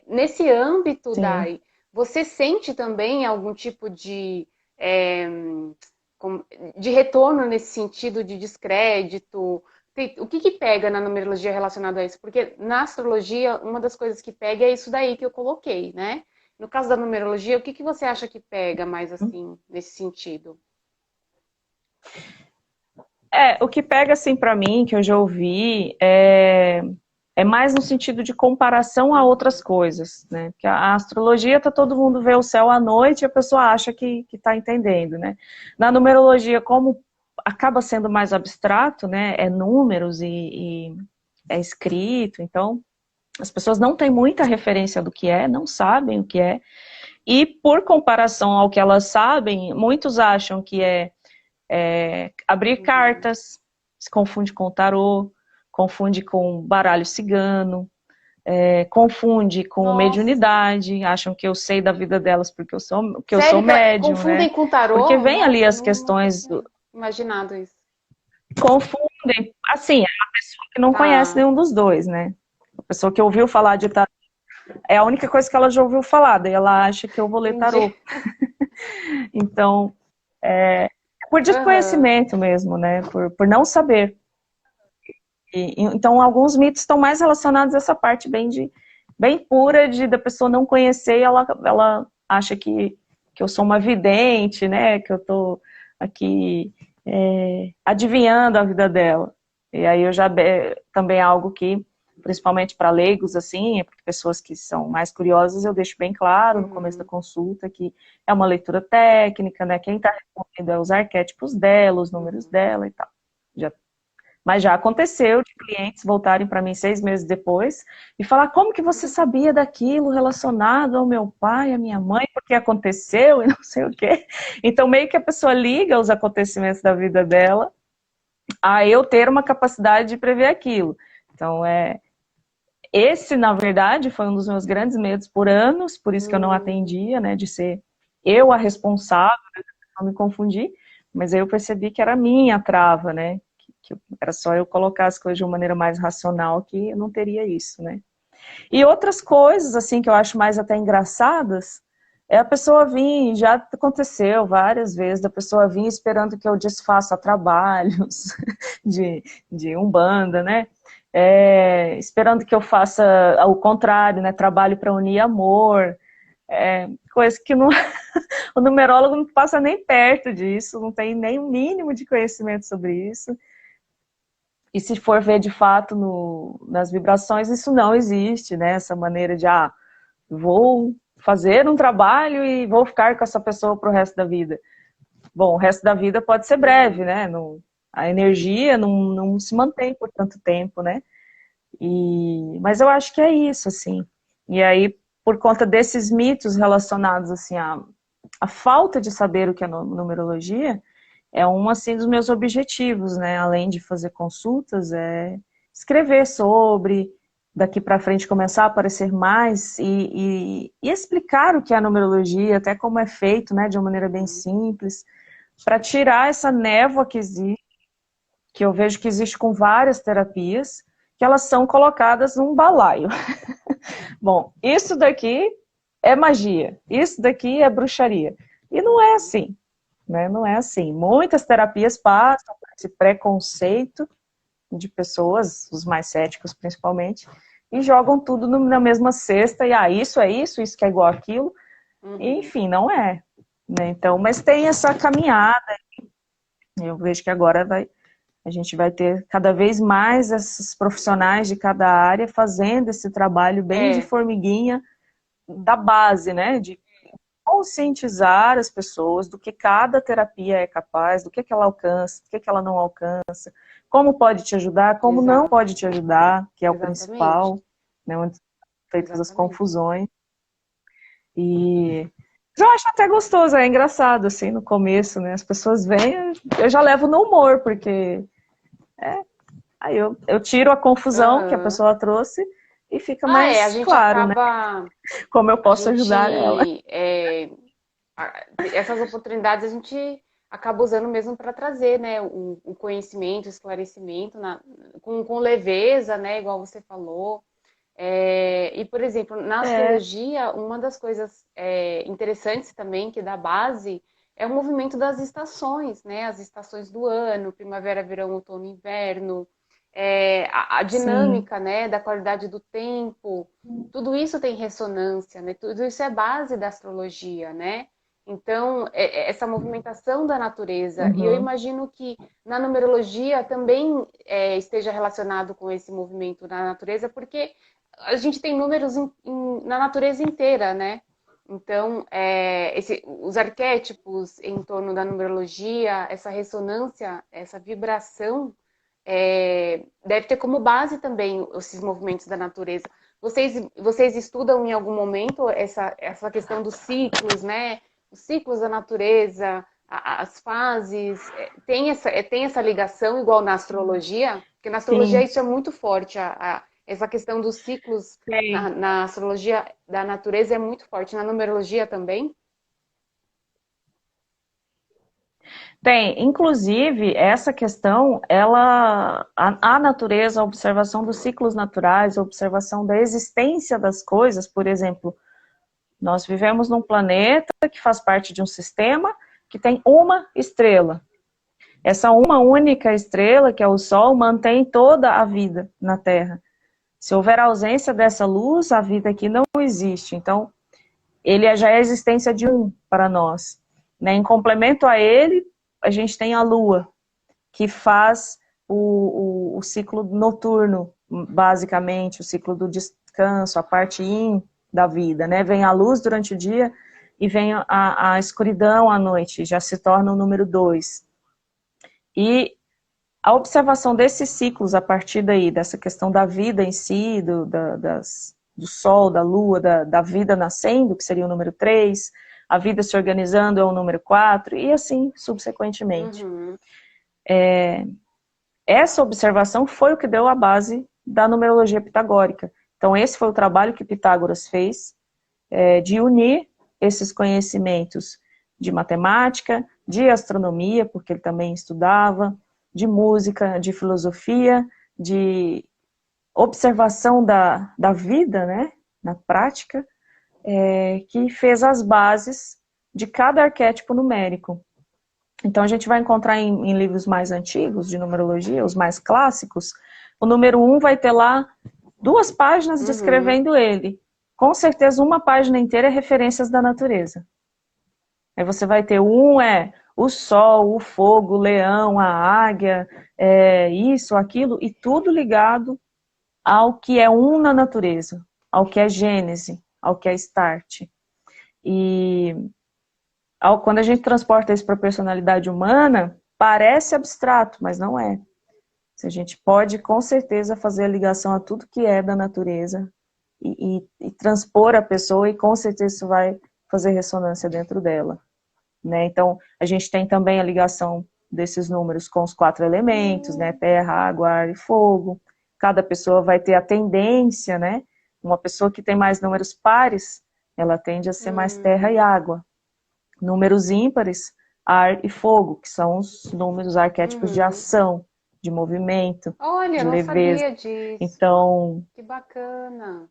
Nesse âmbito, Sim. Dai, você sente também algum tipo é, de retorno nesse sentido de descrédito? O que pega na numerologia relacionado a isso? Porque na astrologia, uma das coisas que pega é isso daí que eu coloquei, né? No caso da numerologia, o que você acha que pega mais assim, nesse sentido? O que pega assim para mim, que eu já ouvi, é mais no sentido de comparação a outras coisas, né? Porque a astrologia tá todo mundo vê o céu à noite e a pessoa acha que está entendendo, né? Na numerologia, como acaba sendo mais abstrato, né? É números e é escrito, então as pessoas não têm muita referência do que é, não sabem o que é, e por comparação ao que elas sabem, muitos acham que abrir Uhum. cartas, se confunde com tarô, confunde com baralho cigano, confunde com Nossa, mediunidade, acham que eu sei da vida delas porque eu sou sério que médium, né? confundem com Porque tarô? vem ali Nossa, as nunca questões, tinha imaginado isso. confundem, assim, é a pessoa que não conhece Tá, nenhum dos dois, né? A pessoa que ouviu falar de tarô, é a única coisa que ela já ouviu falar, daí ela acha que eu vou ler entendi. tarô. Então, é por Aham. desconhecimento mesmo, né? Por não saber. Então, alguns mitos estão mais relacionados a essa parte bem pura da pessoa não conhecer e ela acha que eu sou uma vidente, né? Que eu estou aqui adivinhando a vida dela. E aí também é algo que, principalmente para leigos, assim, para pessoas que são mais curiosas, eu deixo bem claro no começo da Uhum. consulta que é uma leitura técnica, né? Quem está respondendo é os arquétipos dela, os números Uhum. dela e tal. Já mas já aconteceu de clientes voltarem para mim 6 meses depois e falar como que você sabia daquilo relacionado ao meu pai, à minha mãe, porque aconteceu e não sei o quê. Então meio que a pessoa liga os acontecimentos da vida dela a eu ter uma capacidade de prever aquilo. Então esse na verdade foi um dos meus grandes medos por anos, por isso que eu não Hum. atendia, né, de ser eu a responsável, não me confundir, mas aí eu percebi que era minha trava, né? Que era só eu colocar as coisas de uma maneira mais racional que eu não teria isso, né? E outras coisas, assim, que eu acho mais até engraçadas, é a pessoa vir, já aconteceu várias vezes, da pessoa vir esperando que eu desfaça trabalhos de Umbanda, né? Esperando que eu faça o contrário, né? Trabalho para unir amor, coisa que não, o numerólogo não passa nem perto disso, não tem nem o mínimo de conhecimento sobre isso. E se for ver de fato nas vibrações, isso não existe, né? Essa maneira de, vou fazer um trabalho e vou ficar com essa pessoa para o resto da vida. Bom, o resto da vida pode ser breve, Uhum. né? A energia não se mantém por tanto tempo, né? Mas eu acho que é isso, assim. E aí, por conta desses mitos relacionados, assim, a falta de saber o que é numerologia, é um assim dos meus objetivos, né? Além de fazer consultas, é escrever sobre, daqui para frente começar a aparecer mais e explicar o que é a numerologia, até como é feito, né? De uma maneira bem Uhum. simples, para tirar essa névoa que existe, que eu vejo que existe com várias terapias, que elas são colocadas num balaio. Bom, isso daqui é magia, isso daqui é bruxaria. E não é Uhum. assim, né? Não é assim. Muitas terapias passam por esse preconceito de pessoas, os mais céticos principalmente, e jogam tudo na mesma cesta e isso é isso que é igual aquilo. E, Uhum. enfim, não é. Né? Então, mas tem essa caminhada. Eu vejo que agora a gente vai ter cada vez mais esses profissionais de cada área fazendo esse trabalho bem de É, formiguinha da base, né? De conscientizar as pessoas do que cada terapia é capaz, do que ela alcança, do que ela não alcança, como pode te ajudar, como não exato. pode te ajudar, que é o Exatamente. principal, né? Onde são feitas as Exatamente. confusões. E eu acho até gostoso, é engraçado, assim, no começo, né? As pessoas vêm, eu já levo no humor, porque aí eu tiro a confusão que a Aham. pessoa trouxe e fica A mais gente claro, né? acaba, Como eu a posso ajudar ela. gente, essas oportunidades a gente acaba usando mesmo para trazer, né, o conhecimento, o esclarecimento com leveza, né, igual você falou. E, por exemplo, na É, astrologia, uma das coisas interessantes também, que dá base, é o movimento das estações, né? As estações do ano, primavera, verão, outono, inverno, a sim, dinâmica, né, da qualidade do tempo, tudo isso tem ressonância, né? Tudo isso é base da astrologia, né? Então, essa movimentação da natureza, e eu Uhum. imagino que na numerologia também esteja relacionado com esse movimento da natureza, porque a gente tem números na natureza inteira, né? Então, os arquétipos em torno da numerologia, essa ressonância, essa vibração, deve ter como base também esses movimentos da natureza. Vocês estudam em algum momento essa questão dos ciclos, né? Os ciclos da natureza, as fases, tem essa ligação igual na astrologia? Porque na astrologia Sim, isso é muito forte, essa questão dos ciclos tem. na astrologia da natureza é muito forte. Na numerologia também? Tem, inclusive, essa questão, a natureza, a observação dos ciclos naturais, a observação da existência das coisas, por exemplo, nós vivemos num planeta que faz parte de um sistema que tem uma estrela. Essa uma única estrela, que é o Sol, mantém toda a vida na Terra. Se houver ausência dessa luz, a vida aqui não existe. Então, ele já é a existência de um para nós. Né? Em complemento a ele, a gente tem a Lua, que faz o ciclo noturno, basicamente, o ciclo do descanso, a parte yin da vida, né? Vem a luz durante o dia e vem a escuridão à noite, já se torna o número 2. E a observação desses ciclos a partir daí, dessa questão da vida em si, do sol, da lua, da vida nascendo, que seria o número 3, a vida se organizando é o número 4, e assim subsequentemente. Uhum. Essa observação foi o que deu a base da numerologia pitagórica. Então, esse foi o trabalho que Pitágoras fez, de unir esses conhecimentos de matemática, de astronomia, porque ele também estudava, de música, de filosofia, de observação da vida, né, na prática, que fez as bases de cada arquétipo numérico. Então, a gente vai encontrar em livros mais antigos de numerologia, os mais clássicos, o número 1 vai ter lá 2 páginas Uhum. descrevendo ele. Com certeza, uma página inteira é referências da natureza. Aí você vai ter o 1 o sol, o fogo, o leão, a águia, isso, aquilo, e tudo ligado ao que é um na natureza, ao que é gênese, ao que é start. E quando a gente transporta isso para a personalidade humana, parece abstrato, mas não é. A gente pode, com certeza, fazer a ligação a tudo que é da natureza e transpor a pessoa, e com certeza isso vai fazer ressonância dentro dela. Né? Então, a gente tem também a ligação desses números com os 4 elementos, né? Terra, água, ar e fogo. Cada pessoa vai ter a tendência, né? Uma pessoa que tem mais números pares, ela tende a ser mais terra e água. Números ímpares, ar e fogo, que são os números arquétipos de Uhum. ação, de movimento, Olha, eu de não leveza. sabia disso. Então, Que bacana.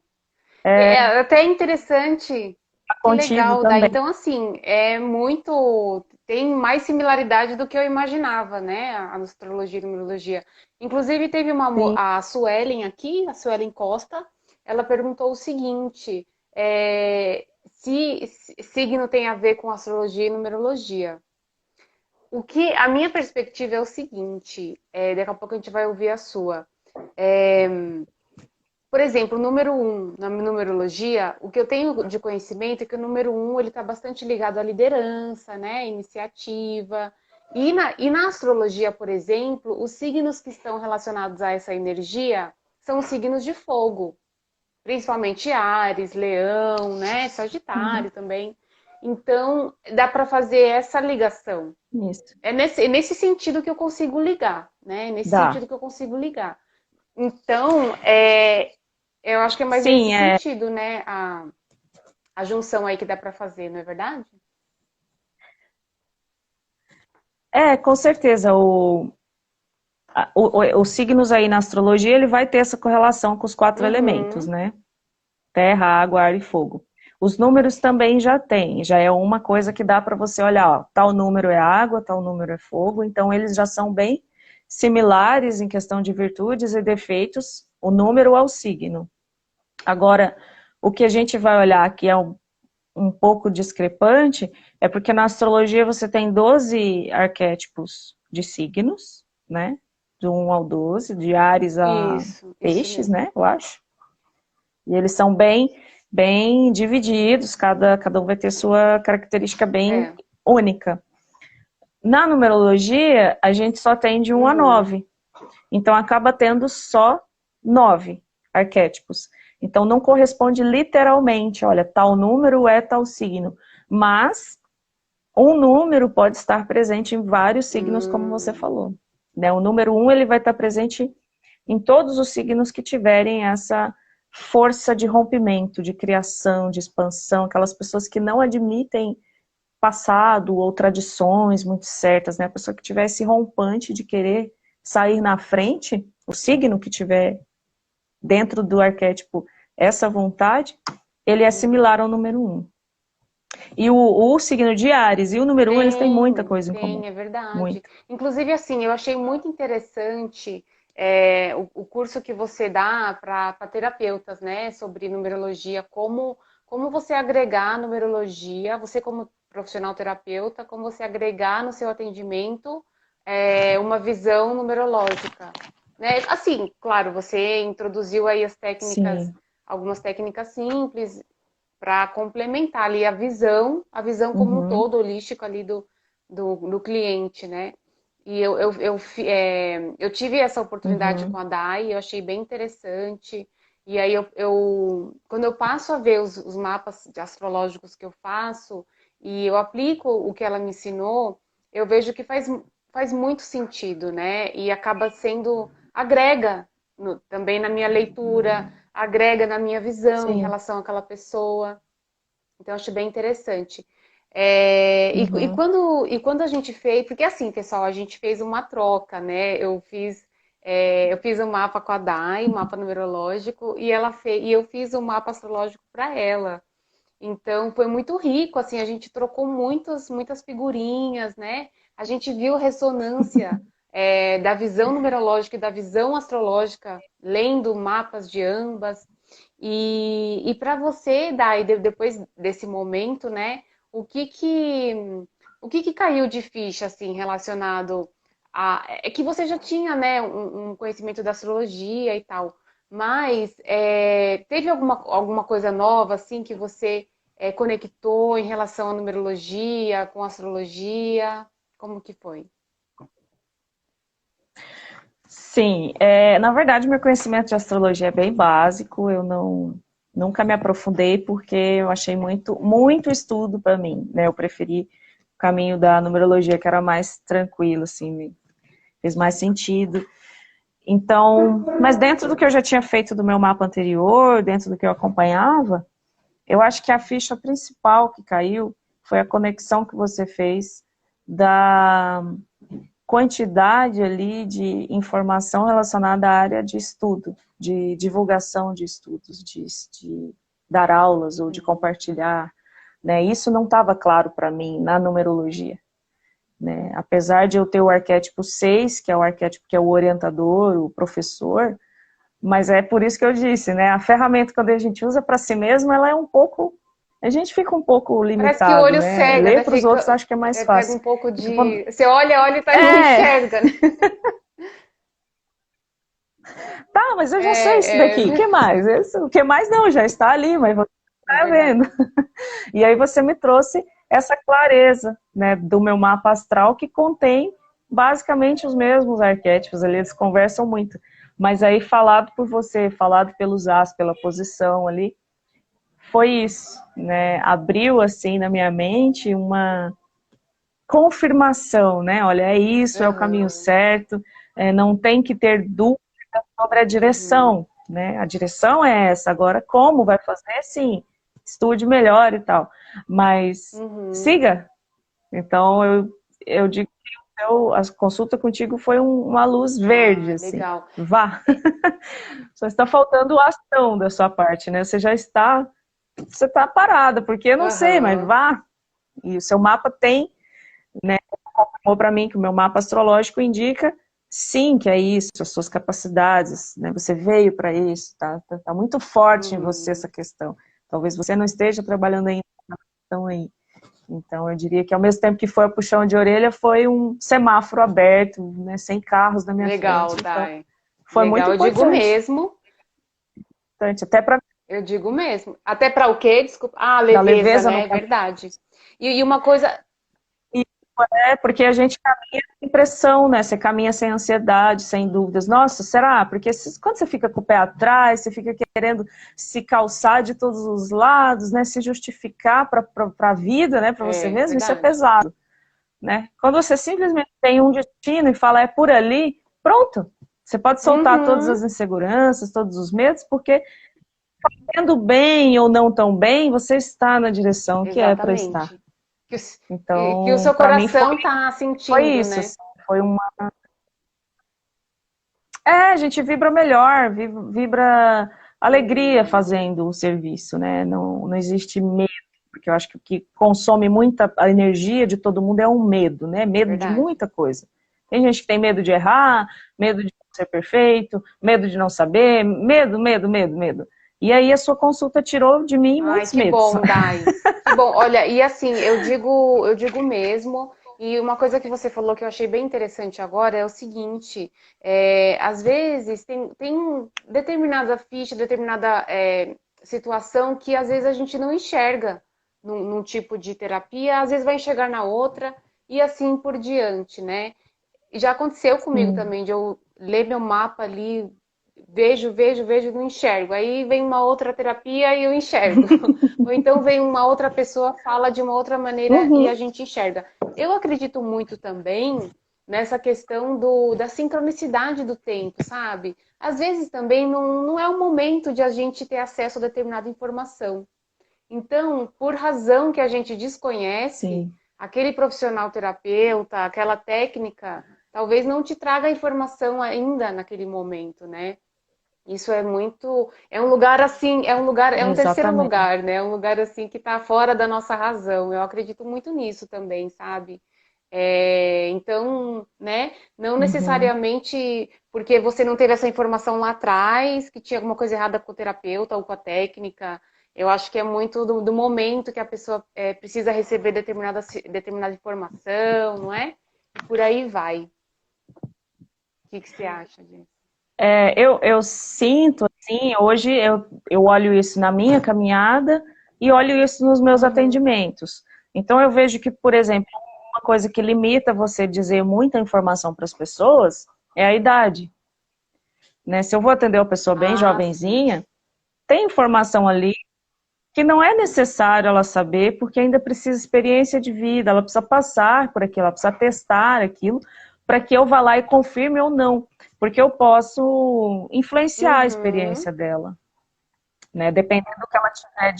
é É até interessante. Que contido legal, Dai. também. Então, assim, é muito. Tem mais similaridade do que eu imaginava, né? A astrologia e a numerologia. Inclusive, teve Sim. a Suelen aqui, a Suelen Costa, ela perguntou o seguinte: se signo tem a ver com astrologia e numerologia. A minha perspectiva é o seguinte, daqui a pouco a gente vai ouvir a sua. É, por exemplo, o número um na numerologia, o que eu tenho de conhecimento é que o número um ele está bastante ligado à liderança, né, iniciativa. E na astrologia, por exemplo, os signos que estão relacionados a essa energia são os signos de fogo, principalmente Áries, Leão, né, Uhum. Sagitário também. Então, dá para fazer essa ligação. Isso. É nesse sentido que eu consigo ligar, né? Nesse Dá. sentido que eu consigo ligar. Então, eu acho que é mais nesse Sim, sentido, né? A junção aí que dá para fazer, não é verdade? com certeza. Os signos aí na astrologia, ele vai ter essa correlação com os 4 elementos, Uhum. né? Terra, água, ar e fogo. Os números também já tem, já é uma coisa que dá para você olhar, ó, tal número é água, tal número é fogo, então eles já são bem similares em questão de virtudes e defeitos, o número ao signo. Agora, o que a gente vai olhar aqui é um pouco discrepante é porque na astrologia você tem 12 arquétipos de signos, né? Do 1 ao 12, de Áries a Isso Peixes, mesmo. né? Eu acho. E eles são bem divididos, cada um vai ter sua característica bem É. única. Na numerologia, a gente só tem de 1 a Uhum. 9. Então, acaba tendo só 9 arquétipos. Então, não corresponde literalmente, olha, tal número é tal signo. Mas, um número pode estar presente em vários signos, como você Hum. falou. Né? O número 1, ele vai estar presente em todos os signos que tiverem essa força de rompimento, de criação, de expansão, aquelas pessoas que não admitem passado ou tradições muito certas, né? A pessoa que tiver esse rompante de querer sair na frente, o signo que tiver dentro do arquétipo essa vontade, ele é similar ao número 1. E o signo de Áries e o número 1, eles têm muita coisa em comum. É verdade. Muito. Inclusive, assim, eu achei muito interessante o curso que você dá para terapeutas, né, sobre numerologia, como você agregar a numerologia, você como profissional terapeuta, como você agregar no seu atendimento uma visão numerológica. Né? Assim, claro, você introduziu aí as técnicas, Sim. algumas técnicas simples, para complementar ali a visão como um Uhum. todo holístico ali do cliente, né? E eu tive essa oportunidade com Uhum. a Dai, eu achei bem interessante. E aí, quando eu passo a ver os mapas astrológicos que eu faço e eu aplico o que ela me ensinou, eu vejo que faz muito sentido, né? E acaba sendo, agrega também na minha leitura, agrega na minha visão em Sim. relação àquela pessoa. Então, eu acho bem interessante. Uhum. E quando a gente fez, porque assim, pessoal, a gente fez uma troca, né? Eu fiz um mapa com a Dai, um mapa numerológico, e eu fiz um mapa astrológico para ela. Então, foi muito rico, assim, a gente trocou muitas figurinhas, né? A gente viu ressonância da visão numerológica e da visão astrológica, lendo mapas de ambas. E para você, Dai, depois desse momento, né? O que que, o que caiu de ficha, assim, relacionado a... É que você já tinha, né, um conhecimento da astrologia e tal, mas teve alguma coisa nova, assim, que você conectou em relação à numerologia, com a astrologia? Como que foi? Sim, na verdade, meu conhecimento de astrologia é bem básico, eu nunca me aprofundei porque eu achei muito estudo para mim, né? Eu preferi o caminho da numerologia, que era mais tranquilo, assim, fez mais sentido. Então, mas dentro do que eu já tinha feito do meu mapa anterior, dentro do que eu acompanhava, eu acho que a ficha principal que caiu foi a conexão que você fez da quantidade ali de informação relacionada à área de estudo, de divulgação de estudos, de dar aulas ou de compartilhar, né? Isso não estava claro para mim na numerologia, né? Apesar de eu ter o arquétipo 6, que é o arquétipo que é o orientador, o professor, mas é por isso que eu disse, né? A ferramenta, quando a gente usa para si mesmo, ela é um pouco... A gente fica um pouco Parece que o limitado, olho né? cega, Ler né? para os outros Fica, acho que é mais pega fácil. um pouco Porque quando... de. Você olha e tá, não É, enxerga, né? tá, mas eu já sei isso É, daqui. O que mais? O que mais não, já está ali, mas você é está verdade. vendo. E aí você me trouxe essa clareza, né, do meu mapa astral que contém basicamente os mesmos arquétipos ali, eles conversam muito. Mas aí falado por você, falado pelos as, pela posição ali, foi isso, né? Abriu assim na minha mente uma confirmação, né? Olha, é isso, é o caminho Aham. certo, não tem que ter dúvida sobre a Uhum. direção, né? A direção é essa, agora como vai fazer, sim, estude melhor e tal, mas Uhum. siga. Então eu digo que a consulta contigo foi uma luz verde, Ah, assim, legal. vá. Só está faltando ação da sua parte, né? Você está parada, porque eu não sei, mas Aham. vá. E o seu mapa tem, né? Confirmou para mim que o meu mapa astrológico indica, sim, que é isso, as suas capacidades, né? Você veio para isso, tá muito forte em você essa Uhum. questão. Talvez você não esteja trabalhando ainda, estão aí. Então, eu diria que ao mesmo tempo que foi o puxão de orelha, foi um semáforo aberto, né, sem carros na minha Legal, frente. Então, Dai. foi muito Legal, eu digo importante, mesmo. até para Eu digo mesmo. Até para o quê? Desculpa. Ah, dar leveza, leveza né? no É caminho. verdade. E uma coisa. Porque a gente caminha sem pressão, né? Você caminha sem ansiedade, sem dúvidas. Nossa, será? Porque quando você fica com o pé atrás, você fica querendo se calçar de todos os lados, né? Se justificar para a vida, né? Para você É mesmo, isso é verdade. pesado, né? Quando você simplesmente tem um destino e fala é por ali, pronto. Você pode soltar todas Uhum, as inseguranças, todos os medos, porque fazendo bem ou não tão bem, você está na direção que é para estar. exatamente. Que que o Então, seu para mim coração tá foi sentindo, isso, né? assim, foi uma. A gente vibra melhor, vibra alegria Uhum, fazendo o serviço, né? Não, não existe medo, porque eu acho que o que consome muita a energia de todo mundo é um medo, né? Medo de verdade. muita coisa. Tem gente que tem medo de errar, medo de não ser perfeito, medo de não saber, medo, medo, medo, medo. E aí a sua consulta tirou de mim Ai, muitos que medos. bom, Dai. Que bom. Olha, e assim, eu digo mesmo, e uma coisa que você falou que eu achei bem interessante agora é o seguinte, às vezes tem determinada ficha, determinada situação que às vezes a gente não enxerga num tipo de terapia, às vezes vai enxergar na outra, e assim por diante, né? E já aconteceu comigo Sim. também, de eu ler meu mapa ali, vejo, vejo, vejo, não enxergo. Aí vem uma outra terapia e eu enxergo. Ou então vem uma outra pessoa, fala de uma outra maneira e Uhum. a gente enxerga. Eu acredito muito também nessa questão da sincronicidade do tempo, sabe? Às vezes também não é o momento de a gente ter acesso a determinada informação. Então, por razão que a gente desconhece, Sim, aquele profissional terapeuta, aquela técnica, talvez não te traga a informação ainda naquele momento, né? Isso é muito, é um lugar assim, é um terceiro exatamente. lugar, né? É um lugar assim que está fora da nossa razão. Eu acredito muito nisso também, sabe? Então, né? Não Uhum. necessariamente porque você não teve essa informação lá atrás, que tinha alguma coisa errada com o terapeuta ou com a técnica. Eu acho que é muito do momento que a pessoa precisa receber determinada informação, não é? E por aí vai. O que você acha disso? Eu sinto, assim, hoje eu olho isso na minha caminhada e olho isso nos meus Uhum. atendimentos. Então, eu vejo que, por exemplo, uma coisa que limita você dizer muita informação para as pessoas é a idade, né? Se eu vou atender uma pessoa bem Ah, sim. jovenzinha, tem informação ali que não é necessário ela saber, porque ainda precisa de experiência de vida, ela precisa passar por aquilo, ela precisa testar aquilo, para que eu vá lá e confirme ou não, porque eu posso influenciar a Uhum. experiência dela, né? Dependendo do que ela tiver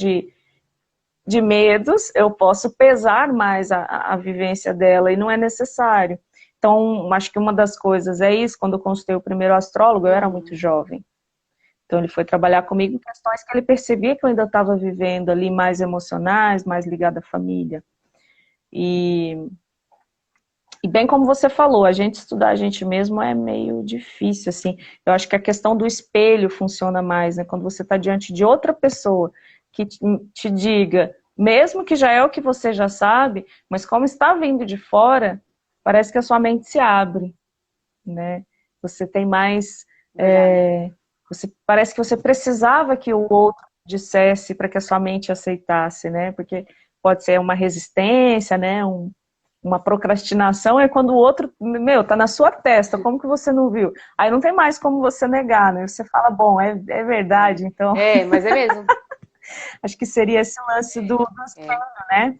de medos, eu posso pesar mais a vivência dela, e não é necessário. Então, acho que uma das coisas é isso, quando eu consultei o primeiro astrólogo, eu era muito Uhum. jovem. Então ele foi trabalhar comigo questões que ele percebia que eu ainda estava vivendo ali mais emocionais, mais ligada à família. E, e bem como você falou, a gente estudar a gente mesmo é meio difícil, assim. Eu acho que a questão do espelho funciona mais, né? Quando você está diante de outra pessoa que te diga, mesmo que já é o que você já sabe, mas como está vindo de fora, parece que a sua mente se abre, né? Você tem mais. Verdade. Parece que você precisava que o outro dissesse para que a sua mente aceitasse, né? Porque pode ser uma resistência, né? Uma procrastinação é quando o outro, meu, tá na sua testa, como que você não viu? Aí não tem mais como você negar, né? Você fala, bom, é verdade, então Mas é mesmo. acho que seria esse lance do É. espelho, né?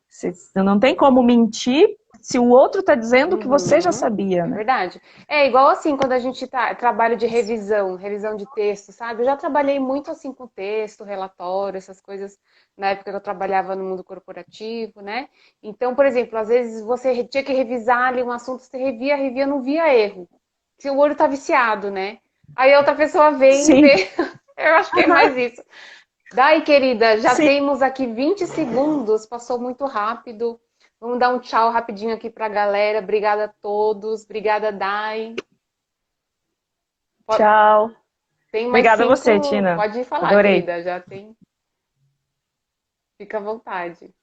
Você não tem como mentir se o outro tá dizendo o que você já Uhum. sabia, É né? verdade. É igual assim, quando a gente trabalha de revisão de texto, sabe? Eu já trabalhei muito assim com texto, relatório, essas coisas, na época que eu trabalhava no mundo corporativo, né? Então, por exemplo, às vezes você tinha que revisar ali um assunto, você revia, revia, não via erro. Se o olho tá viciado, né? Aí a outra pessoa vem e Sim, vê. Eu acho que é mais isso. Daí, querida, já sim. temos aqui 20 segundos, passou muito rápido. Vamos dar um tchau rapidinho aqui para a galera. Obrigada a todos. Obrigada, Dai. Tchau. Tem mais Obrigada a você, 5. Tina. Pode falar, Adorei. querida. Já tem. Fica à vontade.